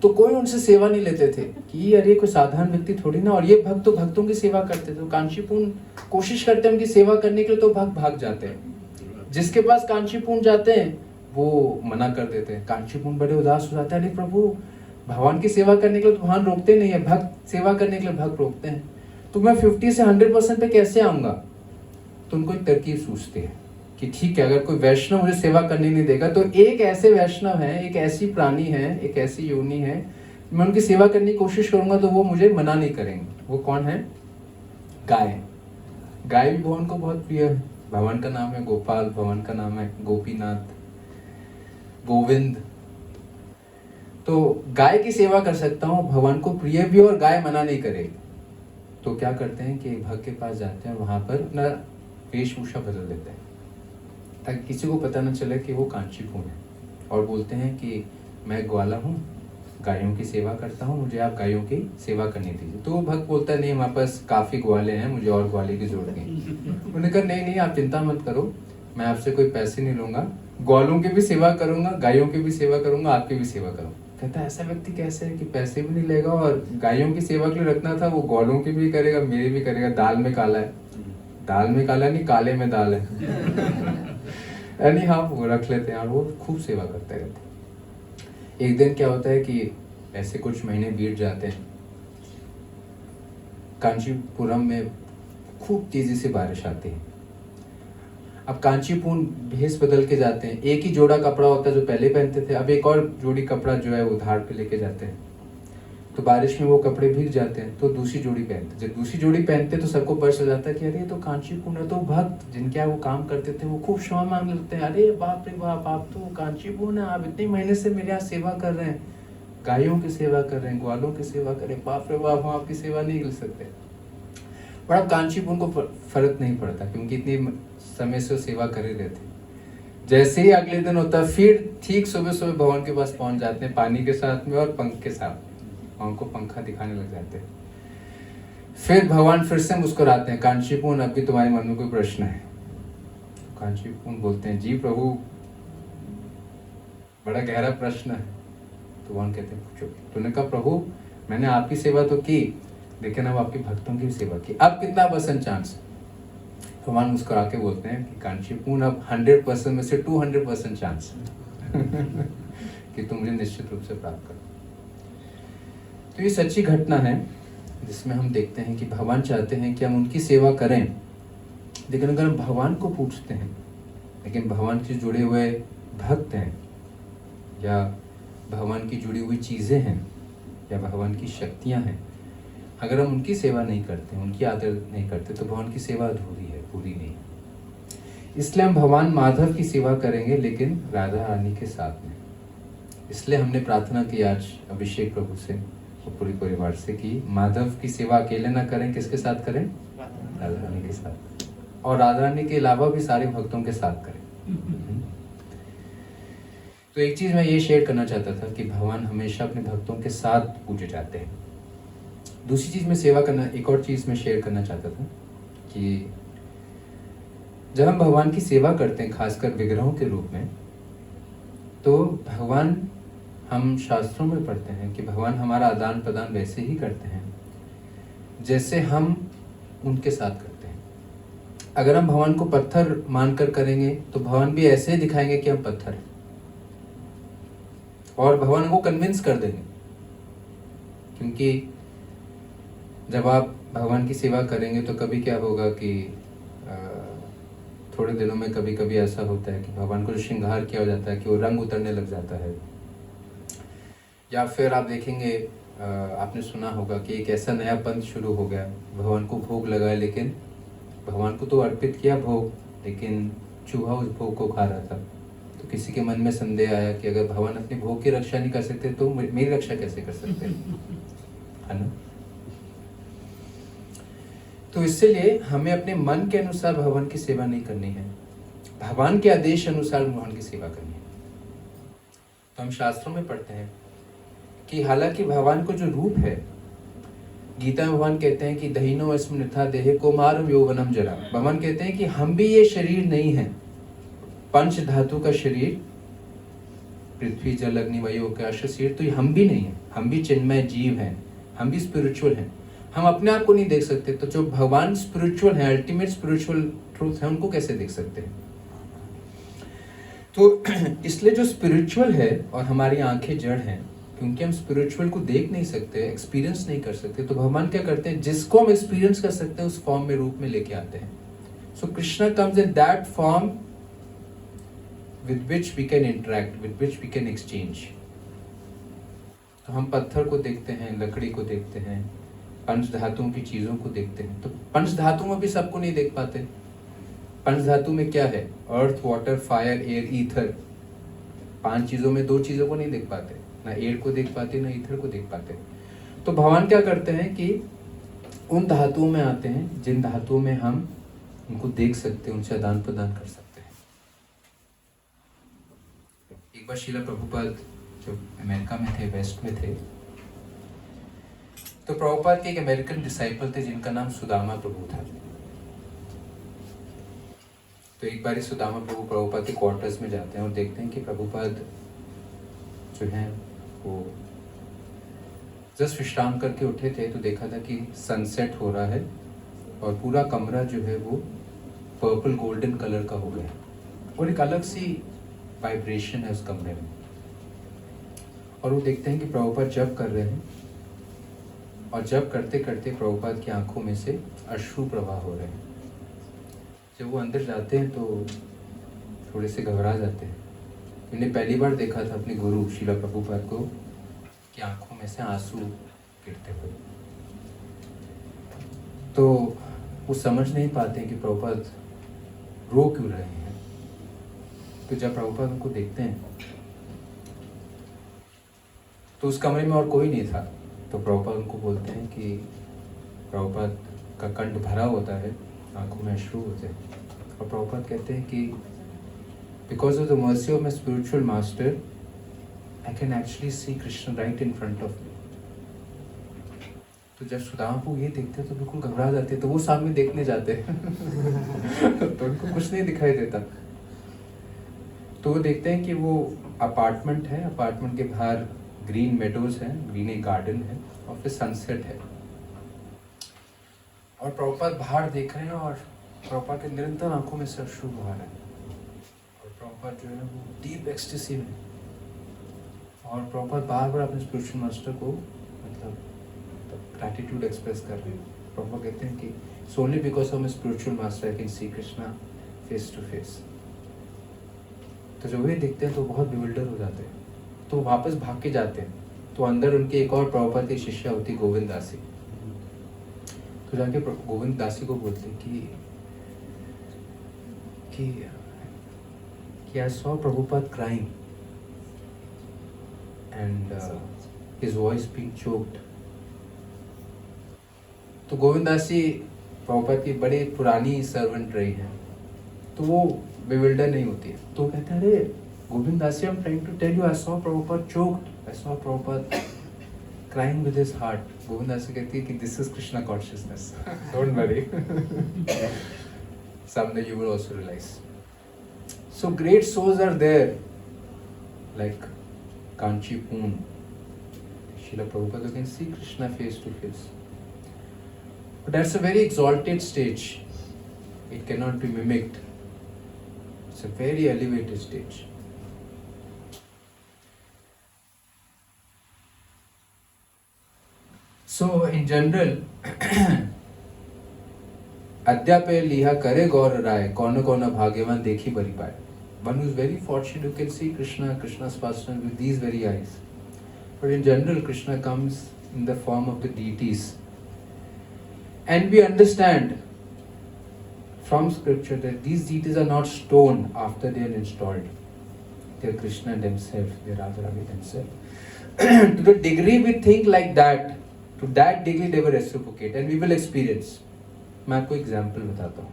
तो कोई उनसे सेवा नहीं लेते थे कि अरे कोई साधारण व्यक्ति थोड़ी ना, और ये भक्त तो भक्तों की सेवा करते थे। तो कांचीपुरम कोशिश करते हैं उनकी सेवा करने के लिए, तो भक्त भाग जाते हैं। जिसके पास कांचीपुरम जाते हैं वो मना कर देते हैं। कांचीपुरम बड़े उदास हो जाते हैं, अरे प्रभु भगवान की सेवा करने के लिए तो भगवान रोकते नहीं है, भक्त सेवा करने के लिए भक्त रोकते हैं, तो मैं 50 से 100% पे कैसे आऊंगा? तो उनको एक तरकीब सूझती है कि ठीक है, अगर कोई वैष्णव मुझे सेवा करने नहीं देगा तो एक ऐसे वैष्णव है, एक ऐसी प्राणी है, एक ऐसी योनि है, मैं उनकी सेवा करने की कोशिश करूंगा तो वो मुझे मना नहीं करेंगे। वो कौन है? गाय। गाय भी भगवान को बहुत प्रिय है। भगवान का नाम है गोपाल, भगवान का नाम है गोपीनाथ, गोविंद। तो गाय की सेवा कर सकता हूँ, भगवान को प्रिय भी, और गाय मना नहीं करेगी। तो क्या करते हैं कि एक भक्त के पास जाते हैं, वहां पर अपना वेशभूषा बदल देते हैं ताकि किसी को पता न चले कि वो कांचीपुरम है, और बोलते हैं कि मैं ग्वाला हूँ, गायों की सेवा करता हूँ, मुझे आप गायों की सेवा करनी दीजिए। तो वो भक्त बोलता है नहीं, हमारे पास काफी ग्वाले हैं, मुझे और ग्वाले की जरूरत नहीं। उन्होंने कहा नहीं आप चिंता मत करो, मैं आपसे कोई पैसे नहीं लूंगा, ग्वालों की भी सेवा करूंगा, गायों की भी सेवा करूंगा, आपकी भी सेवा करूंगा। कहता है ऐसा व्यक्ति कैसे है कि पैसे भी नहीं लेगा और गायों की सेवा के लिए रखना था, वो ग्वालों की भी करेगा, मेरी भी करेगा। दाल में काला है, दाल में काला नहीं, काले में दाल है यानी हाँ वो रख लेते हैं और वो खूब सेवा करते रहते। एक दिन क्या होता है कि ऐसे कुछ महीने बीत जाते हैं, कांचीपुरम में खूब तेजी से बारिश आती है। अब कांचीपुरम भेष बदल के जाते हैं, एक ही जोड़ा कपड़ा होता है जो पहले पहनते थे, अब एक और जोड़ी कपड़ा जो है वो धार पे लेके जाते हैं। तो बारिश में वो कपड़े भीग जाते हैं तो दूसरी जोड़ी पहनते। जब दूसरी जोड़ी पहनते तो सबको पता चल जाता है कि अरे ये तो कांचीपुरम है। तो भक्त जिनके यहाँ वो काम करते थे वो खूब क्षमा मांगने लगते हैं, अरे बाप रे बाप, आप तो कांचीपुरम है, आप इतने महीने से मेरे यहाँ सेवा कर रहे हैं, गायों की सेवा कर रहे हैं, ग्वालों की सेवा कर रहे हैं, बाप रे बाप, हम आपकी सेवा नहीं कर सकते। पर अब कांचीपुरम को फर्क नहीं पड़ता क्योंकि इतनी समय से सेवा कर ही रहे थे। जैसे ही अगले दिन होता है फिर ठीक सुबह सुबह भगवान के पास पहुंच जाते हैं, पानी के साथ में और पंख के साथ, उनको पंखा दिखाने लग जाते हैं। फिर भगवान फिर से मुस्कुराते हैं, कांचीपुन अब भी तुम्हारे मन में कोई प्रश्न है? कांचीपुन बोलते हैं, जी प्रभु बड़ा गहरा प्रश्न है। तो भगवान कहते हैं पूछो। तो उन्होंने कहा प्रभु मैंने आपकी सेवा तो की, लेकिन अब आपके भक्तों की भी सेवा की, अब कितना % चांस? भगवान मुस्कुरा के बोलते हैं कि कांचीपुन अब 100% में से 200% चांस कि तुम मुझे निश्चित रूप से प्राप्त करो। तो ये सच्ची घटना है जिसमें हम देखते हैं कि भगवान चाहते हैं कि हम उनकी सेवा करें, लेकिन अगर हम भगवान को पूछते हैं, लेकिन भगवान से जुड़े हुए भक्त हैं या भगवान की जुड़ी हुई चीज़ें हैं या भगवान की शक्तियाँ हैं, अगर हम उनकी सेवा नहीं करते, उनकी आदर नहीं करते, तो भगवान की सेवा अधूरी है, पूरी नहीं। इसलिए हम भगवान माधव की सेवा करेंगे, लेकिन राधा रानी के साथ में। इसलिए हमने प्रार्थना की आज अभिषेक प्रभु से और पूरे परिवार से कि माधव की सेवा अकेले ना करें, किसके साथ करें? राधा रानी के साथ, और राधा रानी के अलावा भी सारे भक्तों के साथ करें। तो एक चीज मैं ये शेयर करना चाहता था कि भगवान हमेशा अपने भक्तों के साथ पूजे जाते हैं। दूसरी चीज में सेवा करना, एक और चीज मैं शेयर करना चाहता था कि जब हम भगवान की सेवा करते हैं, खासकर विग्रहों के रूप में, तो भगवान, हम शास्त्रों में पढ़ते हैं कि भगवान हमारा आदान प्रदान वैसे ही करते हैं जैसे हम उनके साथ करते हैं। अगर हम भगवान को पत्थर मानकर करेंगे तो भगवान भी ऐसे ही दिखाएंगे कि हम पत्थर हैं, और भगवान को कन्विंस कर देंगे। क्योंकि जब आप भगवान की सेवा करेंगे तो कभी क्या होगा कि थोड़े दिनों में कभी कभी ऐसा होता है कि भगवान को जो श्रृंगार किया जाता है कि वो रंग उतरने लग जाता है, या फिर आप देखेंगे, आपने सुना होगा कि एक ऐसा नया पंथ शुरू हो गया, भगवान को भोग लगाए, लेकिन भगवान को तो अर्पित किया भोग, लेकिन चूहा उस भोग को खा रहा था। तो किसी के मन में संदेह आया कि अगर भगवान अपने भोग की रक्षा नहीं कर सकते तो मेरी रक्षा कैसे कर सकते हैं, है ना? तो इसलिए हमें अपने मन के अनुसार भगवान की सेवा नहीं करनी है, भगवान के आदेश अनुसार भगवान की सेवा करनी है। तो हम शास्त्रों में पढ़ते हैं कि हालांकि भगवान को जो रूप है, गीता में भगवान कहते हैं कि दहीनो अस्मृथा देहे कौमारम यौवनम जरा। भगवान कहते हैं कि हम भी ये शरीर नहीं है, पंच धातु का शरीर, पृथ्वी जल अग्नि वायु आकाश शरीर, तो हम भी नहीं है, हम भी चिन्मय जीव हैं, हम भी स्पिरिचुअल हैं। हम अपने आप को नहीं देख सकते, तो जो भगवान स्पिरिचुअल है, अल्टीमेट स्पिरिचुअल ट्रूथ है, उनको कैसे देख सकते हैं? तो इसलिए जो स्पिरिचुअल है और हमारी आंखें जड़ हैं, क्योंकि हम स्पिरिचुअल को देख नहीं सकते, एक्सपीरियंस नहीं कर सकते, तो भगवान क्या करते हैं, जिसको हम एक्सपीरियंस कर सकते हैं उस फॉर्म में, रूप में लेके आते हैं। So Krishna comes in that form with which we can interact, with which we can exchange। तो हम पत्थर को देखते हैं, लकड़ी को देखते हैं, पंच धातुओं की चीजों को देखते हैं। तो पंच धातुओं में भी सबको नहीं देख पाते। पंच धातु में क्या है? अर्थ, वाटर, फायर, एयर, ईथर। 5 चीजों में 2 चीजों को नहीं देख पाते, ना एयर को देख पाते, ना ईथर को देख पाते। तो भगवान क्या करते हैं कि उन धातुओं में आते हैं जिन धातुओं में हम उनको देख सकते हैं, उनसे आदान प्रदान कर सकते हैं। एक बार श्रील प्रभुपाद जो अमेरिका में थे, वेस्ट में थे, तो प्रभुपाद के एक अमेरिकन डिसाइपल थे जिनका नाम सुदामा प्रभु था। तो एक बार सुदामा प्रभु प्रभुपाद के क्वार्टर्स में जाते हैं और देखते हैं कि प्रभुपाद जो हैं वो जस्ट विश्राम करके उठे थे, तो देखा था कि सनसेट हो रहा है और पूरा कमरा जो है वो पर्पल गोल्डन कलर का हो गया, और एक अलग सी वाइब्रेशन है उस कमरे में। और वो देखते हैं कि प्रभुपाद जप कर रहे हैं, और जप करते करते प्रभुपाद की आंखों में से अश्रु प्रवाह हो रहे हैं। जब वो अंदर जाते हैं तो थोड़े से घबरा जाते हैं। मैंने पहली बार देखा था अपने गुरु श्रील प्रभुपाद को कि आंखों में से आंसू गिरते हुए। तो वो समझ नहीं पाते कि प्रभुपाद रो क्यों रहे हैं। तो जब प्रभुपाद उनको देखते हैं तो उस कमरे में और कोई नहीं था, तो प्रभुपाद उनको बोलते हैं कि प्रभुपाद का कंठ भरा होता है, आंखों में अश्रु होते हैं, और प्रभुपाद कहते हैं कि because of the mercy of my spiritual master I can actually see Krishna right in front of me. तो जब सुदामा प्रभु ये देखते हैं तो बिल्कुल घबरा जाते हैं, तो वो सामने देखने जाते हैं तो उनको कुछ नहीं दिखाई देता। तो वो देखते हैं कि वो अपार्टमेंट है, अपार्टमेंट के बाहर ग्रीन मेडोज है, ग्रीन एक गार्डन है और फिर सनसेट है। और प्रभुपाद बाहर देख रहे हैं और प्रभुपाद के निरंतर आंखों में से अश्रु बहा रहे हैं और प्रभुपाद जो है ना वो डीप एक्सटेसी में। और प्रभुपाद बार बार अपने स्पिरिचुअल मास्टर को मतलब ग्रैटिट्यूड एक्सप्रेस कर रहे हैं। प्रभुपाद कहते हैं कि so only because of my spiritual master I can see Krishna face to face. तो जब वे देखते हैं तो बहुत बिविल्डर हो जाते हैं, तो वापस भाग के जाते हैं। तो अंदर उनके एक और प्रभुपाद की शिष्या होती गोविंद दासी। तो जाके गोविंद दासी को बोलते कि I saw Prabhupada crying and his voice being choked. तो गोविंद दासी प्रभुपाद की बड़ी पुरानी सर्वेंट रही है, तो वो bewilder नहीं होती है। तो कहते हैं अरे गोविंद दासी, I'm trying to tell you I saw Prabhupada choked, I saw Prabhupada crying with his heart. Govind दासी कहती है कि this is Krishna consciousness, don't worry. Someday you will also realize. So great souls are there, like Kanchi Poon, Srila Prabhupada, you can see Krishna face to face. But that's a very exalted stage. It cannot be mimicked. It's a very elevated stage. So in general, अद्यापे लिहा करे गौर राय, कौन कौन भाग्यवान देखी बरी पाए। One who is very fortunate who can see Krishna's person with these very eyes. But in general, Krishna comes in the form of the deities. And we understand from scripture that these deities are not stone after they are installed. They are Krishna themselves, they are Radharani themselves. To the degree we think like that, to that degree they will reciprocate and we will experience. मैं आपको example बताता हूँ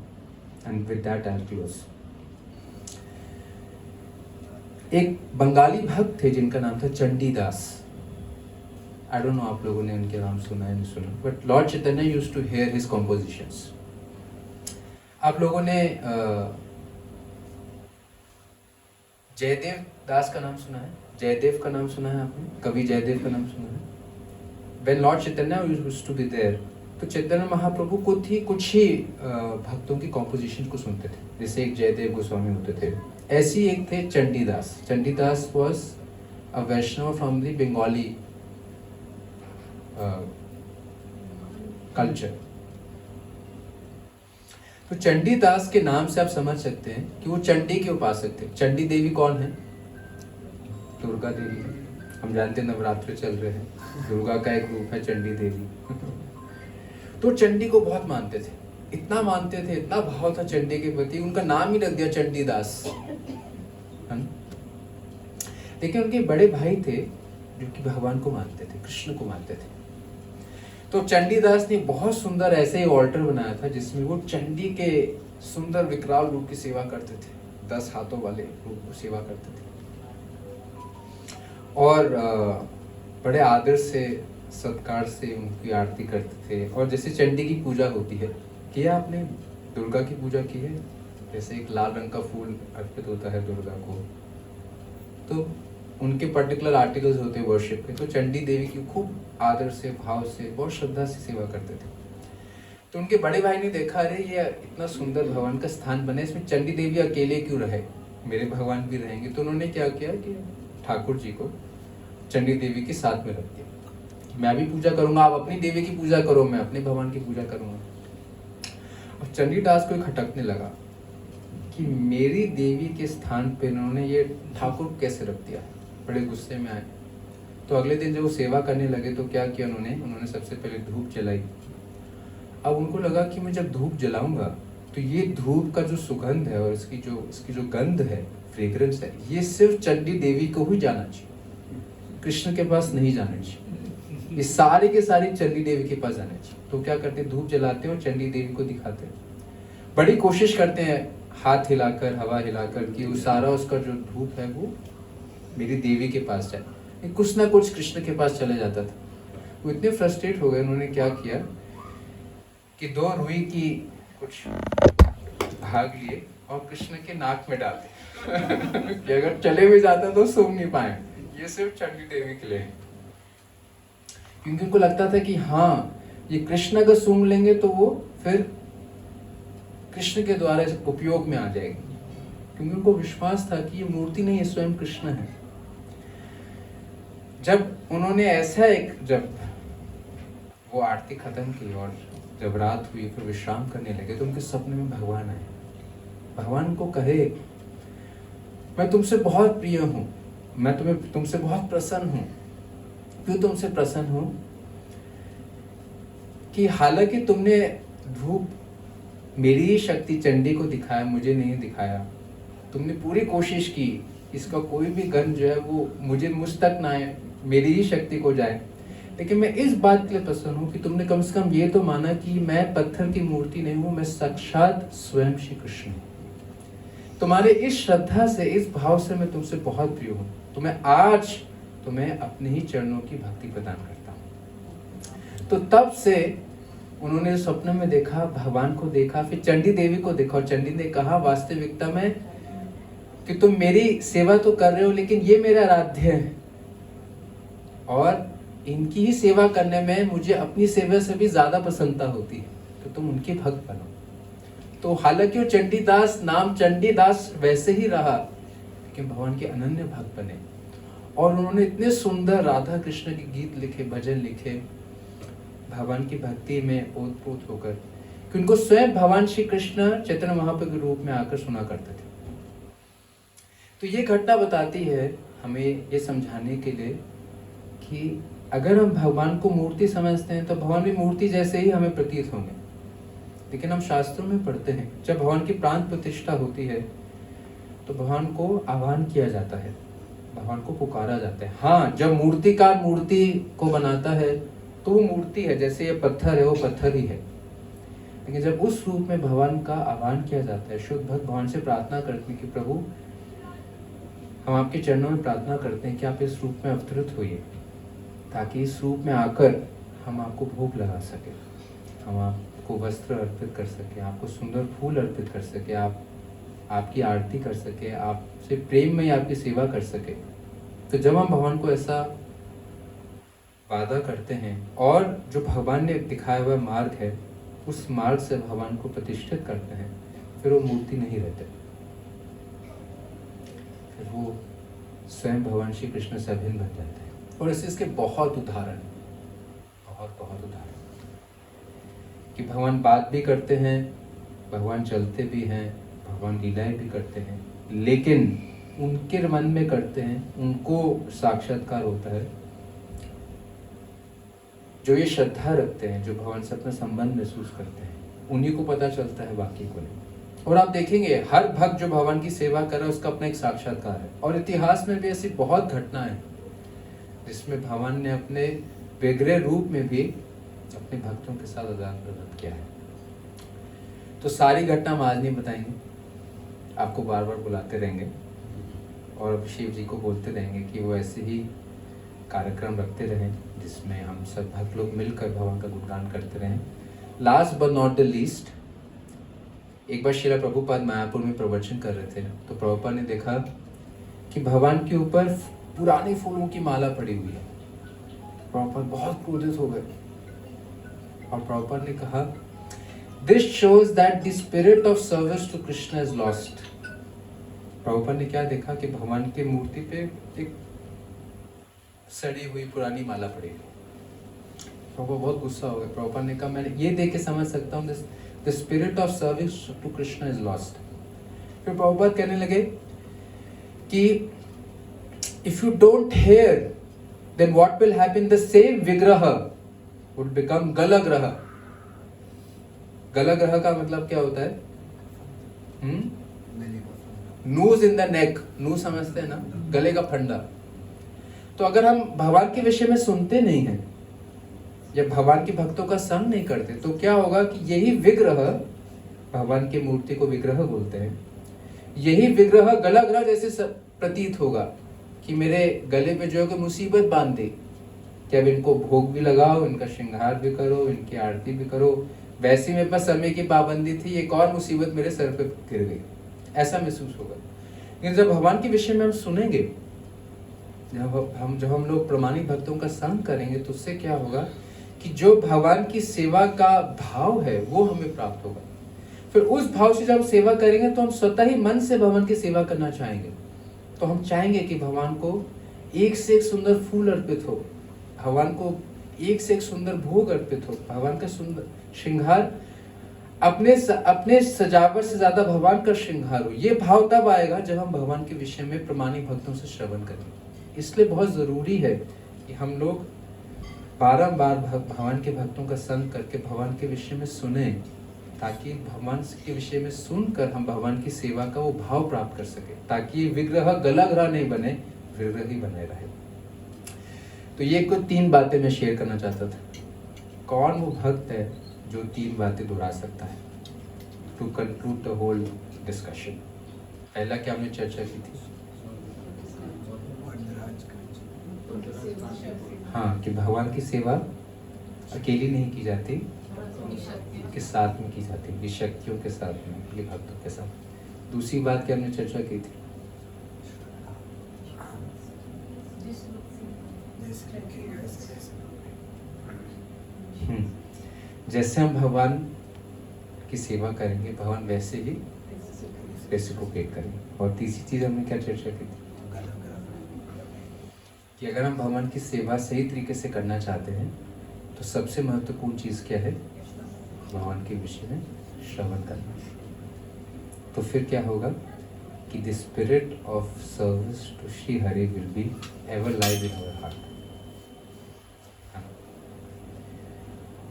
and with that I will close. एक बंगाली भक्त थे जिनका नाम था चंडीदास। आई डोंट नो आप लोगों ने उनके नाम सुना है नहीं सुना, but lord Chaitanya used to hear his compositions. आप लोगों ने जयदेव दास का नाम सुना है? जयदेव का नाम सुना है आपने? कवि जयदेव का नाम सुना है? When Lord Chaitanya used to be there, तो चैतन्य महाप्रभु खुद ही कुछ ही भक्तों की कॉम्पोजिशन को सुनते थे। जैसे एक जयदेव गोस्वामी होते थे, ऐसी एक थे Chandidas. Chandidas was a Vaishnava from the Bengali culture. तो चंडीदास के नाम से आप समझ सकते हैं कि वो चंडी के उपासक थे। चंडी देवी कौन है? दुर्गा देवी। हम जानते हैं नवरात्र चल रहे हैं, दुर्गा का एक रूप है चंडी देवी। तो चंडी को बहुत मानते थे, इतना मानते थे, इतना भाव था चंडी के प्रति, उनका नाम ही रख दिया चंडीदास। लेकिन उनके बड़े भाई थे जो कि भगवान को मानते थे, कृष्ण को मानते थे। तो चंडीदास ने बहुत सुंदर ऐसे ही ऑल्टर बनाया था जिसमें वो चंडी के सुंदर विकराल रूप की सेवा करते थे, 10 हाथों वाले रूप की सेवा करते थे और बड़े आदर से सत्कार से उनकी आरती करते थे। और जैसे चंडी की पूजा होती है, किया आपने? दुर्गा की पूजा की है? जैसे एक लाल रंग का फूल अर्पित होता है दुर्गा को, तो उनके पर्टिकुलर आर्टिकल्स होते हैं वर्शिप के। तो चंडी देवी की खूब आदर से, भाव से, बहुत श्रद्धा से सेवा करते थे। तो उनके बड़े भाई ने देखा, अरे ये इतना सुंदर भगवान का स्थान बने, इसमें चंडी देवी अकेले क्यों रहे, मेरे भगवान भी रहेंगे। तो उन्होंने क्या किया कि ठाकुर जी को चंडी देवी के साथ में रख दिया। मैं भी पूजा करूंगा, आप अपनी देवी की पूजा करो, मैं अपने भगवान की पूजा करूंगा। और चंडीदास को खटकने लगा कि मेरी देवी के स्थान पे इन्होंने ये ठाकुर कैसे रख दिया। बड़े गुस्से में आए। तो अगले दिन जब वो सेवा करने लगे तो क्या किया उन्होंने सबसे पहले धूप जलाई। अब उनको लगा कि मैं जब धूप जलाऊंगा तो ये धूप का जो सुगंध है और इसकी जो गंध है, फ्रेग्रेंस है, ये सिर्फ चंडी देवी को ही जाना चाहिए, कृष्ण के पास नहीं जाना चाहिए, ये सारे के सारे चंडी देवी के पास जाना चाहिए। तो क्या करते, धूप जलाते हैं और चंडी देवी को दिखाते हैं। बड़ी कोशिश करते हैं हाथ हिलाकर, हवा हिलाकर कि वो सारा उसका जो धूप है वो मेरी देवी के पास जाए। कुछ ना कुछ कृष्ण के पास चले जाता था। वो इतने फ्रस्ट्रेट हो गए, उन्होंने क्या किया कि 2 रुई की कुछ भाग लिए और कृष्ण के नाक में डाल दिए कि अगर चले भी जाते तो सूंघ नहीं पाए, ये सिर्फ चंडी देवी के लिए, क्योंकि उनको लगता था कि हाँ ये कृष्ण अगर सूंघ लेंगे तो वो फिर कृष्ण के द्वारा उपयोग में आ जाएगी, क्योंकि उनको विश्वास था कि ये मूर्ति नहीं, ये स्वयं कृष्ण है। जब उन्होंने ऐसा जब वो आरती खत्म की और जब रात हुई फिर विश्राम करने लगे तो उनके सपने में भगवान आए। भगवान को कहे, मैं तुमसे बहुत प्रिय हूं, मैं तुमसे बहुत प्रसन्न हूं। क्यों तुमसे प्रसन्न हूं? कि हालांकि तुमने धूप मेरी ही शक्ति चंडी को दिखाया, मुझे नहीं दिखाया। तुमने पूरी कोशिश की इसका कोई भी गंध जो है वो मुझ तक ना आए, मेरी ही शक्ति को जाए, लेकिन मैं इस बात के लिए प्रसन्न हूँ कि तुमने कम से कम ये तो माना कि मैं पत्थर की मूर्ति नहीं हूँ, मैं साक्षात स्वयं श्री कृष्ण हूँ। तुम्हारे इस श्रद्धा से, इस भाव से मैं तुमसे बहुत प्रिय हूँ, तो मैं आज तुम्हें अपने ही चरणों की भक्ति प्रदान करता हूँ। तो तब से उन्होंने स्वप्न में देखा, भगवान को देखा, फिर चंडी देवी को देखा और चंडी ने कहा वास्तविकता में कि तुम मेरी सेवा तो कर रहे हो लेकिन ये मेरा आराध्य है और इनकी ही सेवा करने में मुझे अपनी सेवा से भी ज्यादा प्रसन्नता होती है, तो तुम उनके भक्त बनो। तो हालांकि वो चंडीदास नाम चंडीदास वैसे ही रहा, लेकिन भगवान के अनन्य भक्त बने और उन्होंने इतने सुंदर राधा कृष्ण के गीत लिखे, भजन लिखे, भगवान की भक्ति में ओतप्रोत होकर, कि उनको स्वयं भगवान श्री कृष्ण चैतन्य महाप्रभु के रूप में आकर सुना करते थे। तो ये घटना बताती है हमें ये समझाने के लिए कि अगर हम भगवान को मूर्ति समझते हैं तो भगवान भी मूर्ति जैसे ही हमें प्रतीत होंगे, लेकिन हम शास्त्रों में पढ़ते हैं जब भगवान की प्राण प्रतिष्ठा होती है तो भगवान को आह्वान किया जाता है, भगवान को पुकारा जाता है। हाँ, जब मूर्तिकार मूर्ति को बनाता है तो वो मूर्ति है, जैसे ये पत्थर है वो पत्थर ही है, लेकिन जब उस रूप में भगवान का आह्वान किया जाता है, शुद्ध भक्त भगवान से प्रार्थना करते हैं कि प्रभु हम आपके चरणों में प्रार्थना करते हैं कि आप इस रूप में अवतरित होइए, ताकि इस रूप में आकर हम आपको भोग लगा सके, हम आपको वस्त्र अर्पित कर सके, आपको सुंदर फूल अर्पित कर सके, आपकी आरती कर सके, आपसे प्रेम में आपकी सेवा कर सके। तो जब हम भगवान को ऐसा वादा करते हैं और जो भगवान ने दिखाया हुआ मार्ग है उस मार्ग से भगवान को प्रतिष्ठित करते हैं, फिर वो मूर्ति नहीं रहते, फिर वो स्वयं भगवान श्री कृष्ण से अभिन्न बन जाते हैं। और इसके बहुत उदाहरण, बहुत उदाहरण कि भगवान बात भी करते हैं, भगवान चलते भी हैं, भगवान लीलाएं भी करते हैं, लेकिन उनके मन में करते हैं, उनको साक्षात्कार होता है जो ये श्रद्धा रखते हैं, जो भगवान से अपना संबंध महसूस करते हैं, उन्हीं को पता चलता है, बाकी को नहीं। और आप देखेंगे हर भक्त जो भगवान की सेवा कर रहा है उसका अपना एक साक्षात्कार है, और इतिहास में भी ऐसी बहुत घटनाएं जिसमें भगवान ने अपने विग्रह रूप में भी अपने भक्तों के साथ आदान प्रदान किया है। तो सारी घटना हम आज नहीं बताएंगे, आपको बार बार बुलाते रहेंगे और अब शिव जी को बोलते रहेंगे कि वो ऐसे ही कार्यक्रम रखते रहें जिसमें हम सब भक्त लोग मिलकर भगवान का गुणगान करते रहें। Last but not the least, एक बार श्रील प्रभुपाद मायापुर में प्रवचन कर रहे थे तो प्रभुपाद ने देखा कि भगवान के ऊपर पुराने फूलों की माला पड़ी हुई है। प्रभुपाद बहुत क्रोधित हो गए और प्रभुपाद ने कहा, this shows that the spirit of service to Krishna is lost. Prabhupada ने क्या देखा कि भगवान की मूर्ति पे एक सड़ी हुई पुरानी माला पड़ी हुई। प्रभुपाद बहुत गुस्सा हो गए। प्रभुपाद ने कहा, मैंने ये देख के समझ सकता हूँ the spirit of service to Krishna is lost. फिर प्रभुपाद कहने लगे कि if you don't hear, then what will happen? The same vigraha would become galagraha. गलाग्रह का मतलब क्या होता है? Noose in the neck, noose समझते हैं ना, गले का फंडा। तो अगर हम भगवान के विषय में सुनते नहीं हैं या भगवान के भक्तों का संग नहीं करते तो क्या होगा कि यही विग्रह, भगवान की मूर्ति को विग्रह बोलते हैं, यही विग्रह गलाग्रह जैसे प्रतीत होगा कि मेरे गले पे जो है कोई मुसीबत बांध दी, कि अब इनको भोग भी लगाओ, इनका श्रृंगार भी करो, इनकी आरती भी करो। वैसे में बस समय की पाबंदी थी, एक और मुसीबत मेरे सर पे गिर गई, ऐसा महसूस होगा। लेकिन जब भगवान के विषय में हम सुनेंगे, जब हम लोग प्रमाणिक भक्तों का संग करेंगे, तो उससे क्या होगा कि जो भगवान की सेवा का भाव है वो हमें प्राप्त होगा। फिर उस भाव से जब सेवा करेंगे तो हम स्वतः ही मन से भगवान की सेवा करना चाहेंगे। तो हम चाहेंगे कि भगवान को एक से एक सुंदर फूल अर्पित हो, भगवान को एक से एक सुंदर भोग अर्पित हो, भगवान का सुंदर श्रृंगार, अपने सजावट से ज्यादा भगवान का श्रृंगार हो। ये भाव तब आएगा जब हम भगवान के विषय में प्रमाणिक भक्तों से श्रवण करेंगे। इसलिए बहुत जरूरी है कि हम लोग बारंबार भगवान के भक्तों का संग करके भगवान के विषय में सुने, ताकि भगवान के विषय में सुनकर हम भगवान की सेवा का वो भाव प्राप्त कर सके, ताकि विग्रह गलाग्रह नहीं बने, विग्रह ही बने रहे। तो ये कुछ 3 बातें मैं शेयर करना चाहता था। कौन वो भक्त है जो 3 बातें दोहरा सकता है? To conclude the whole discussion, पहला क्या हमने चर्चा की थी? हाँ, कि भगवान की सेवा अकेली नहीं की जाती, के साथ में की जाती है, शक्तियों के साथ में, ये भक्तों के साथ। दूसरी बात क्या हमने चर्चा की थी? जैसे हम भगवान की सेवा करेंगे, भगवान वैसे ही रेसिप्रोकेट करेंगे। और तीसरी चीज हमने क्या चर्चा की थी? कि अगर हम भगवान की सेवा सही तरीके से करना चाहते हैं तो सबसे महत्वपूर्ण चीज क्या है? भगवान के विषय में श्रवण करना। तो फिर क्या होगा कि the spirit of service to Shri Hari will be ever live in our heart.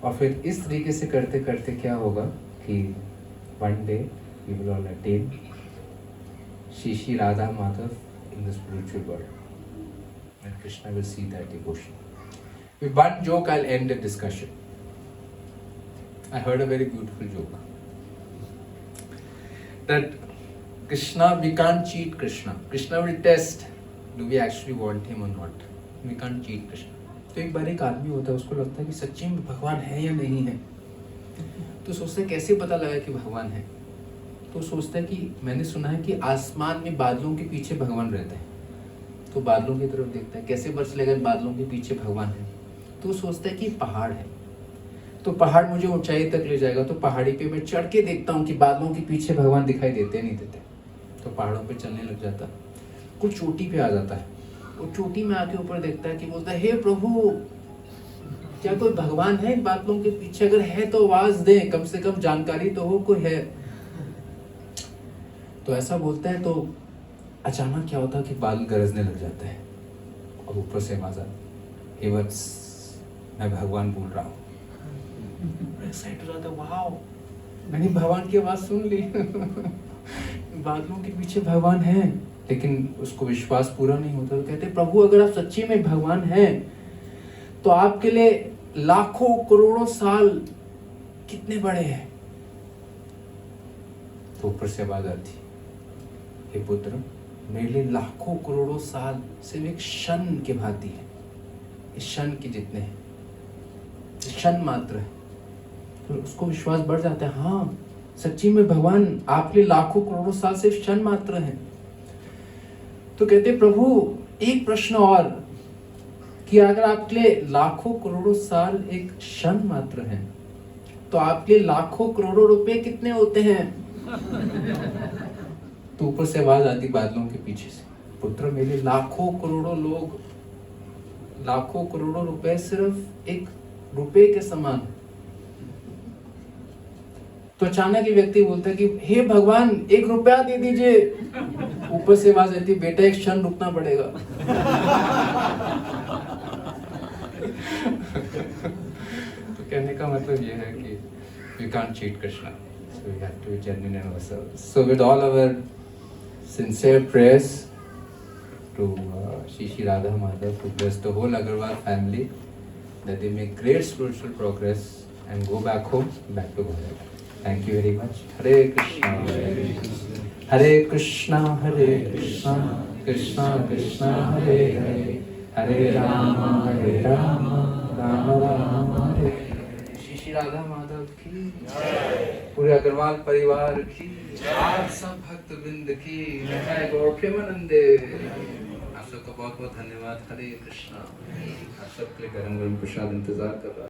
और फिर इस तरीके से करते करते क्या होगा कि one day we will all attain Shri Radha Madhava in the spiritual world and Krishna will see that devotion. With one joke I'll end the discussion. I heard a very beautiful joke that Krishna, we can't cheat Krishna. Krishna will test do we actually want him or not. We can't cheat Krishna. तो एक बार एक आदमी होता है, उसको लगता है कि सच्ची में भगवान है या नहीं है। तो सोचता है कैसे पता लगा कि भगवान है। तो सोचता है कि मैंने सुना है कि आसमान में बादलों के पीछे भगवान रहते हैं। तो बादलों की तरफ देखता है, कैसे पता चलेगा बादलों के पीछे भगवान है। तो सोचता है कि पहाड़ है, तो पहाड़ मुझे ऊंचाई तक ले जाएगा, तो पहाड़ी पे मैं चढ़ के देखता हूँ कि बादलों के पीछे भगवान दिखाई देते नहीं देते। तो पहाड़ों पे चलने लग जाता, कुछ चोटी पे आ जाता है। वो चोटी में आके ऊपर देखता है कि बोलता है, हे प्रभु, क्या कोई भगवान है बादलों के पीछे? अगर है तो आवाज दे, कम से कम जानकारी तो हो कोई है। तो ऐसा बोलता है, तो अचानक क्या होता है कि बादल गरजने लग जाते हैं और ऊपर से आवाज आती, हे वत्स, मैं भगवान बोल रहा हूँ। एक्साइट हो जाता है, वाह, मैंने भगवान की आवाज सुन ली। बादलों के पीछे भगवान है। लेकिन उसको विश्वास पूरा नहीं होता। तो कहते, प्रभु अगर आप सच्ची में भगवान हैं तो आपके लिए लाखों करोड़ों साल कितने बड़े हैं? तो ऊपर से आवाज आती, हे पुत्र, मेरे लिए लाखों करोड़ों साल सिर्फ एक क्षण के भांति है। इस क्षण के जितने हैं, क्षण मात्र है। तो उसको विश्वास बढ़ जाता है, हाँ सच्ची में भगवान आपके लिए लाखों करोड़ों साल सिर्फ क्षण मात्र है। तो कहते, प्रभु एक प्रश्न और, कि अगर आपके लिए लाखों करोड़ों साल एक क्षण मात्र है तो आपके लिए लाखों करोड़ों रुपए कितने होते हैं? तो ऊपर से आवाज आती बादलों के पीछे से, पुत्र मेरे लाखों करोड़ों लोग, लाखों करोड़ों रुपए सिर्फ एक रुपए के समान। तो अचानक ये व्यक्ति बोलता है कि हे भगवान, 1 रुपया दे दीजिए। ऊपर से आवाज आती, बेटा एक क्षण रुकना पड़ेगा। तो कहने का मतलब ये है कि we can't cheat Krishna, so we have to be genuine in ourselves. So with all our sincere prayers to Shri Radha Madhav to bless the whole Agarwal family, that they make great spiritual progress and go back home, back to God. Thank you very much. Hare Krishna, Hare Krishna, Hare Krishna, Krishna Krishna, Hare Hare, Hare Rama, Hare Rama, Shri Radha Madhav की, पूरे अग्रवाल परिवार की, आप सब भक्त वृंद की, जय गौर प्रेमानंदे। आप सबका बहुत बहुत धन्यवाद। हरे कृष्णा। आप सबके लिए गरम गरम प्रसाद इंतजार कर रहा है।